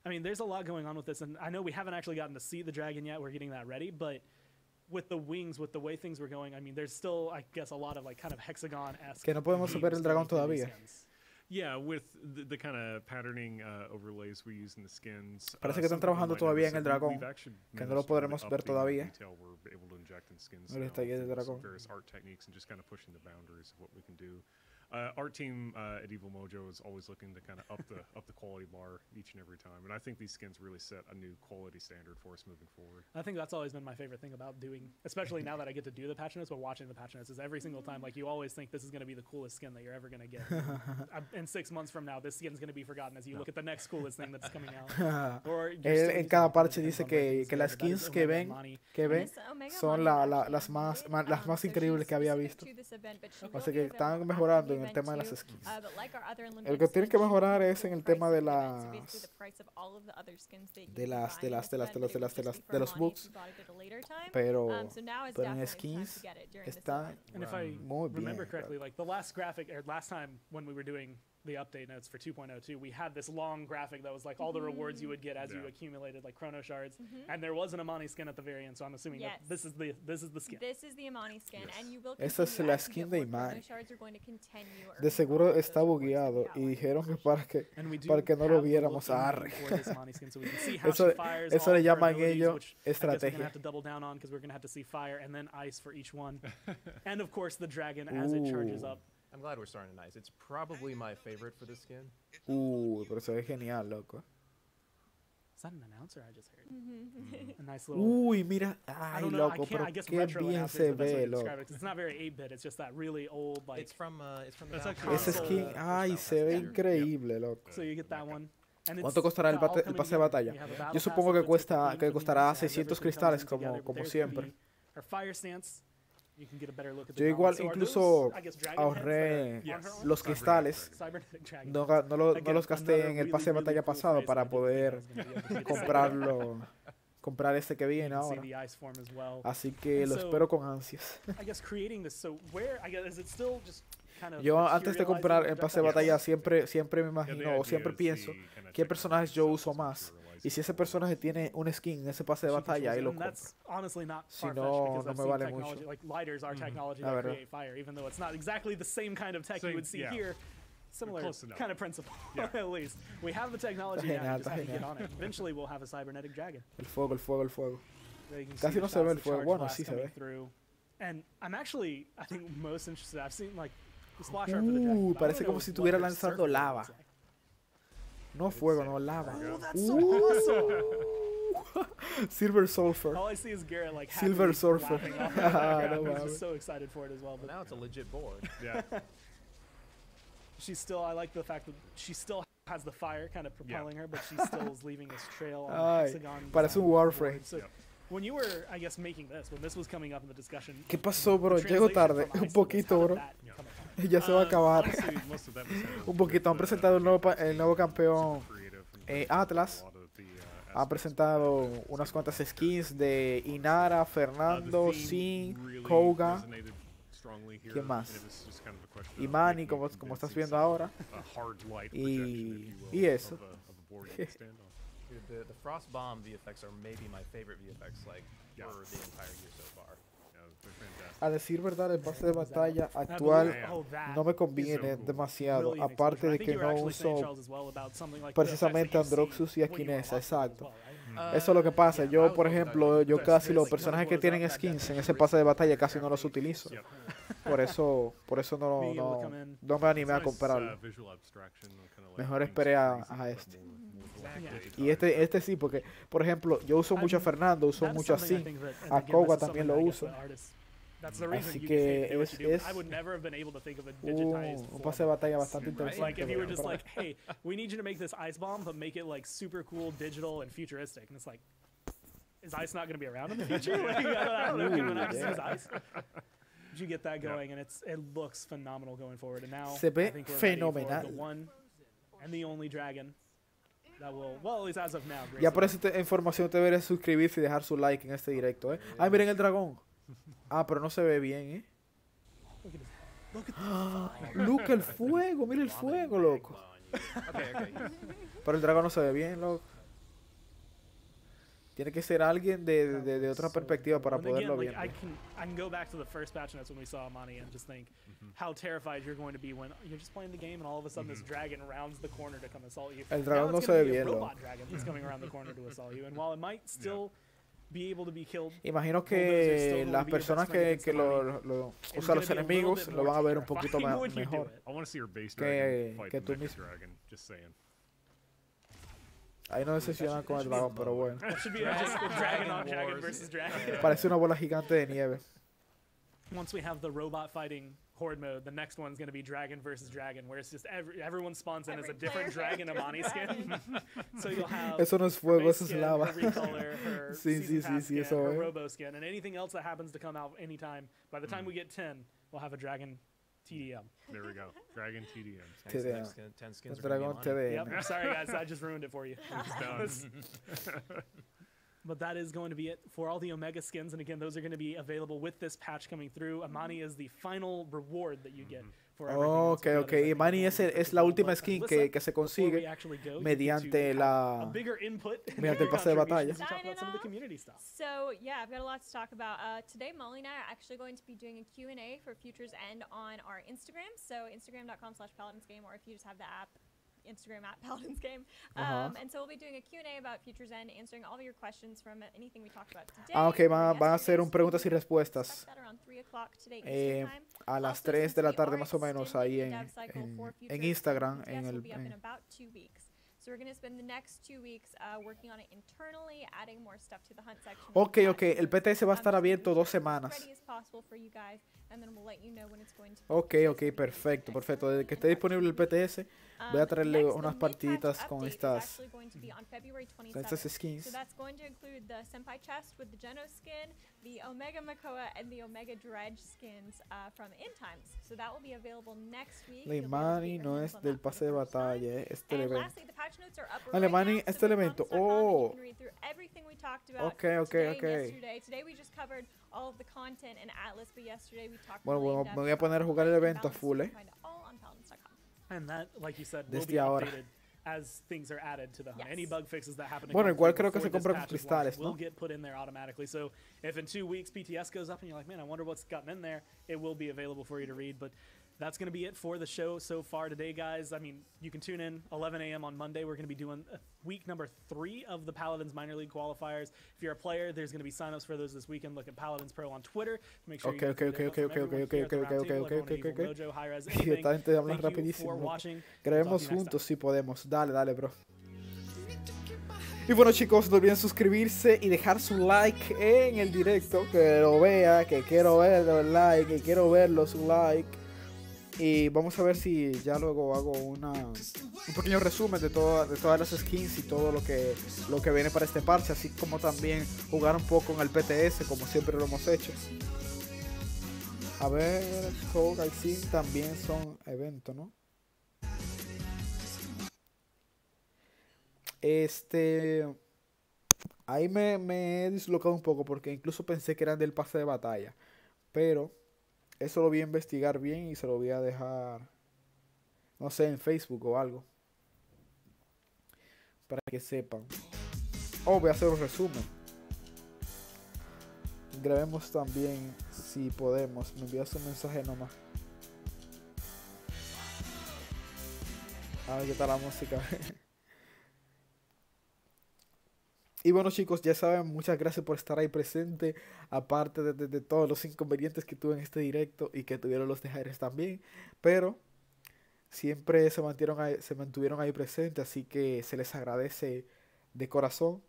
I mean, there's a lot going on with this, and I know we haven't actually gotten to see the dragon yet. We're getting that ready, but with the wings, with the way things were going, I mean, there's still, I guess, a lot of like kind of hexagon-esque. Que no podemos ver el dragón themes going through these todavía. skins. Yeah, with the kind of patterning overlays we use in the skins. Parece que están some people trabajando might todavía notice en el that dragón, we've actually que no lo managed to really podremos up ver the todavía. detail we're able to inject in skins Mira now esta guía del through some dragón. various art techniques and just kind of pushing the boundaries of what we can do. Art team at Evil Mojo is always looking to kind of up the quality bar each and every time, and I think these skins really set a new quality standard for us moving forward. I think that's always been my favorite thing about doing, especially now that I get to do the patch notes, but watching the patch notes is every single time, like, you always think this is going to be the coolest skin that you're ever going to get. In 6 months from now, this skin's going to be forgotten as you look at the next coolest thing that's coming out. Or you're Él still en using cada the parche depends dice on where que things go, las but that is skins que Omega ven, Mani. son las más increíbles que había visto. Así que están mejorando en el tema de las skins. El que tienen que mejorar es en el tema de los bugs, pero en skins está And if I muy bien. remember correctly, like the last graphic, or last time when we were doing the update notes for 2.02, we had this long graphic that was like all the rewards you would get as you Yeah. accumulated like chrono shards, and there was an Amani skin at the very end. So I'm assuming Yes. that this is the skin. This is the Amani skin, Yes. and you will Esa es continue la as you skin get de more chrono Imani. shards, you're going to continue De earning seguro all of está those rewards that bugueado we y outlined. dijeron que And we do para que no lo have the viéramos. looking Arre. for this Amani skin, so we can see how Eso, she fires eso all le of her llaman abilities, ellos which I guess we're gonna estrategia. have to double down on because we're gonna have to see fire and then ice for each one, and of course the dragon as it charges Ooh. up. I'm glad we're starting nice. It's probably my favorite for this skin. Pero se ve genial, loco. Is that an announcer I just heard? Mm-hmm. A nice little. Uy, mira. I Ay, don't know. loco, I can't. pero I guess qué retro bien announcer se is the best way ve, to describe loco. it, 'cause it's not very 8-bit. It's just that really old like. It's from the That's Down actually Ese console, skin, ay, se ve increíble, loco. So you get that one. And it's ¿Cuánto costará el all el coming pase de together. batalla? We have a battle Yo pass supongo que that fits the cuesta, theme que for the costará universe, has 600 everything cristales comes in together, but como there's gonna siempre. be Her fire stance. You can get a better look at the Yo igual gauntlet. So are incluso those, I guess, dragon heads that are ahorré on her arm? los cristales. Cybernetic dragon. No, no los gasté en el pase de batalla pasado para poder comprar este que viene ahora. Así que lo espero con ansias. I guess creating this, so where, I guess, is it still just kind of Yo antes de comprar el materializing pase de that? batalla siempre me Yeah, the imagino o idea siempre is pienso the kinda qué technology personajes yo itself uso is más. materializing Y si ese personaje tiene un skin en ese pase de She batalla, ahí controls lo it, and compro. that's honestly not Si far-fetched no, because no I've me seen vale technology, mucho. like lighters are technology La that verdad. create fire, even though it's not exactly the same kind of tech you Same- would see yeah. here. Similar Close enough. kind of principle, Yeah. at least. We have the technology Está now, genial, you just está have to get genial. on it. Eventually we'll have a cybernetic dragon. El fuego, el fuego, el fuego. There you can Casi see no the se ve shots, el the fuego. charge Bueno, blast sí se coming ve. through. And I'm actually, I think, most interested. I've seen like the splash art for the dragon. but I Parece don't como know si what estuviera her lanzando surfing lava. looks like. No fuego, no lava. Oh, that's so awesome! Silver Sulfur. All I see is Garrett like Silver happily Surfer. laughing off in the background. No He's mames. just so excited for it as well. But But now it's a legit board. Yeah. she's still, I like the fact that she still has the fire kind of propelling her, but she still is leaving this trail on the Ay, hexagon. parece un design Warframe. board. So Yep. when you were, I guess, making this, when this was coming up in the discussion, ¿Qué pasó, bro? the Llego translation tarde. from Un ice to this, poquito, how did bro. that come about? Ya se va a acabar. Honestly, most of that was handled Un poquito. Han with, presentado el nuevo campeón. creative and Atlas. a lot of the, Ha presentado unas cuantas skins de Inara, Fernando, Sin, Koga, ¿quién más? Imani, como estás viendo ahora. Y eso. Dude, the Frost Bomb VFX are maybe my favorite VFX like Yeah. for the entire year so far. A decir verdad, el pase de batalla I actual believe- oh, that no me is conviene so cool. demasiado. brilliant Aparte exposure. I de think que you were no actually saying, uso Charles, as well, about something like precisamente the effects that you Androxus y see when you Akinesa, are lost as exacto. well, right? Eso es lo que pasa. Yeah, I Yo, was por looking at ejemplo, that. yo There's- casi there's los like personajes que numbers tienen up, that skins en definition ese is pase de really batalla casi no very los utilizo. Yep. Por eso no, Being able to no, come in. no me animé a Nice, comprarlo. visual abstraction, kinda like Mejor things esperé a crazy, este. but more Exactly. Y este sí, porque, por ejemplo, yo uso mucho a Fernando, uso That is mucho a something I Sin. think that- and A again, Koga this is también something lo that I guess uso. the artists- that's the reason Así you que get paid to do what you do. es I would never have been able to think of a digitized un pase de form. batalla bastante Right. interesante. Like if you were para just comprar. like, hey, we need you to make this ice bomb, but make it like super cool, digital, and futuristic. And it's like, is ice not going to be around in the future? Like, I don't know. Can one Ooh, actually yeah. use ice? But you get that going, and it looks phenomenal going forward. And now Se ve I think we're ready for fenomenal. the one and the only dragon that will, well, at least as of now. Ya grace por us. esa información te debería suscribirse y dejar su like en este directo, ¿eh? Ay, miren el dragón. Ah, pero no se ve bien, ¿eh? Look at this. Look at this. Luca, el fuego, mira el fuego, loco. Okay, okay. Pero el dragón no se ve bien, loco. Tiene que ser alguien de otra So perspectiva cool. para And poderlo again, ver. like, I can go back to the first patch notes when we saw Amani and just think how terrified you're going to be when you're just playing the game and all of a sudden this dragon rounds the corner to come assault you. El Now dragón no it's se gonna ve be a bien, robot loco. dragon that's coming around the corner to assault you, and while it might still be able to be killed, Imagino Bulldozers que still will las be your personas best friend que against Amani. o it's sea, gonna los be a little enemigos bit lo more van a ver un poquito terrifying when you do mejor. it. I want to see your base Que- dragon fight que tú Mecha mismo. Dragon. Just saying. Ahí no decepcionan con el dragón, pero bueno. That should be just the dragon on dragon versus dragon. Parece una bola gigante de nieve. Once we have the robot fighting horde mode, the next one's going to be dragon versus dragon, where it's just everyone spawns in as a Every different player dragon Amani skin. So you'll have Eso no es her fuego, base eso es skin, lava. her recolor, her Sí, season sí, pass sí, skin, eso her es. robo skin, and anything else that happens to come out anytime. By the time we get 10, we'll have a dragon TDM. There we go. Dragon TDM. Next, TDM. next 10 skins El are gonna dragón be Amani. TDM. Yep. Sorry guys, I just ruined it for you. It's done. But that is going to be it for all the Omega skins. And again, those are going to be available with this patch coming through. Amani is the final reward that you get for everything else Ok, with the ok. others. I Y think Money we'll es, get es to la well, última but skin Alyssa, que se before we consigue actually go, you get mediante to have a la... bigger input and mediante el bigger pase de batalla. contributions and talk Signing about some of the off. community stuff. So yeah, I've got a lot to talk about. Today, Molly and I are actually going to be doing a Q&A for Future's End on our Instagram. So instagram.com/paladinsgame, or if you just have the app, Instagram at Paladins Game. And so we'll be doing a Q&A about Future's End, answering all of your questions from anything we talked about today. Ah, ok, van a hacer un preguntas y respuestas. Expect that around 3 o'clock today Eastern time. A las Also, 3 since de la we tarde are más o menos extending ahí the dev cycle for en Future's Instagram. BTS will be up in about 2 weeks. So we're going to spend the next 2 weeks working on it internally, adding more stuff to the hunt section. Ok, ok, el PTS va a estar abierto 2 semanas. Ready as possible for you guys, and then we'll let you know when it's going to be Ok, released. ok, It'll be perfecto, released perfecto. next Desde que esté disponible el PTS, voy a traerle Next, unas the partiditas mid-patch con update is estas, actually going to be on February con 27th. estas skins. So that's going to include the Senpai chest with the Geno skin, the Omega Makoa, and the Omega Dredge skins from In Times. So that will be available next week. La You'll be able to Imani get your no hands es on del that for pase de the first time. batalla, es del And evento. lastly, the patch notes are up Ah, right Alemania now, es so del go to evento. paladinsgame.com and Oh. you can read through everything we talked about Ok, ok, today ok. and yesterday. Today we just covered all of the content in Atlas, but yesterday we talked Bueno, really bueno, in-depth me voy a poner a about jugar el and evento a balance. full, You eh. can find it all on paladins.com. And that, like you said, will Desde be ahora. updated as things are added to the hunt. Yes. Any bug fixes that happen to Bueno, come igual through creo que before se this compra con patch is launched cristales, will ¿no? get put in there automatically. So if in 2 weeks PTS goes up and you're like, man, I wonder what's gotten in there, it will be available for you to read. But that's going to be it for the show so far today, guys. I mean, you can tune in 11 a.m. on Monday. We're going to be doing week number 3 of the Paladins Minor League qualifiers. If you're a player, there's going to be signups for those this weekend. Look at Paladins Pro on Twitter to make sure you Okay, go through okay, their okay, notes from okay, everyone okay, here at the okay, round okay, table, okay, everyone at okay, Evil okay. Mojo, Hi-Rez, Y anything. esta gente habla Thank you rapidísimo. for loco. watching. We'll talk to Grabemos you next juntos time. si podemos. Dale, dale, bro. Y bueno, chicos, no olviden suscribirse y dejar su like en el directo. Que lo vea, que quiero verlo, el like, que quiero verlo, su like. Y vamos a ver si ya luego hago un pequeño resumen de todas las skins y todo lo que viene para este parche. Así como también jugar un poco en el PTS, como siempre lo hemos hecho. A ver, Hog y Sin también son eventos, ¿no? Ahí me he dislocado un poco porque incluso pensé que eran del pase de batalla. Pero eso lo voy a investigar bien y se lo voy a dejar, no sé, en Facebook o algo. Para que sepan. Oh, voy a hacer un resumen. Grabemos también, si podemos. Me envías un mensaje nomás. A ver qué tal la música. Y bueno, chicos, ya saben, muchas gracias por estar ahí presente. Aparte de todos los inconvenientes que tuve en este directo y que tuvieron los de Jaires también. Pero siempre se mantuvieron ahí presentes, así que se les agradece de corazón.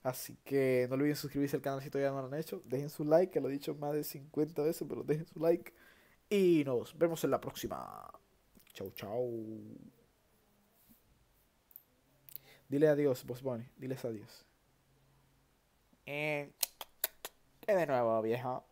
Así que no olviden suscribirse al canal si todavía no lo han hecho. Dejen su like, que lo he dicho más de 50 veces, pero dejen su like. Y nos vemos en la próxima. Chau, chau. Dile adiós, Boss Bunny. Diles adiós. Que de nuevo, vieja.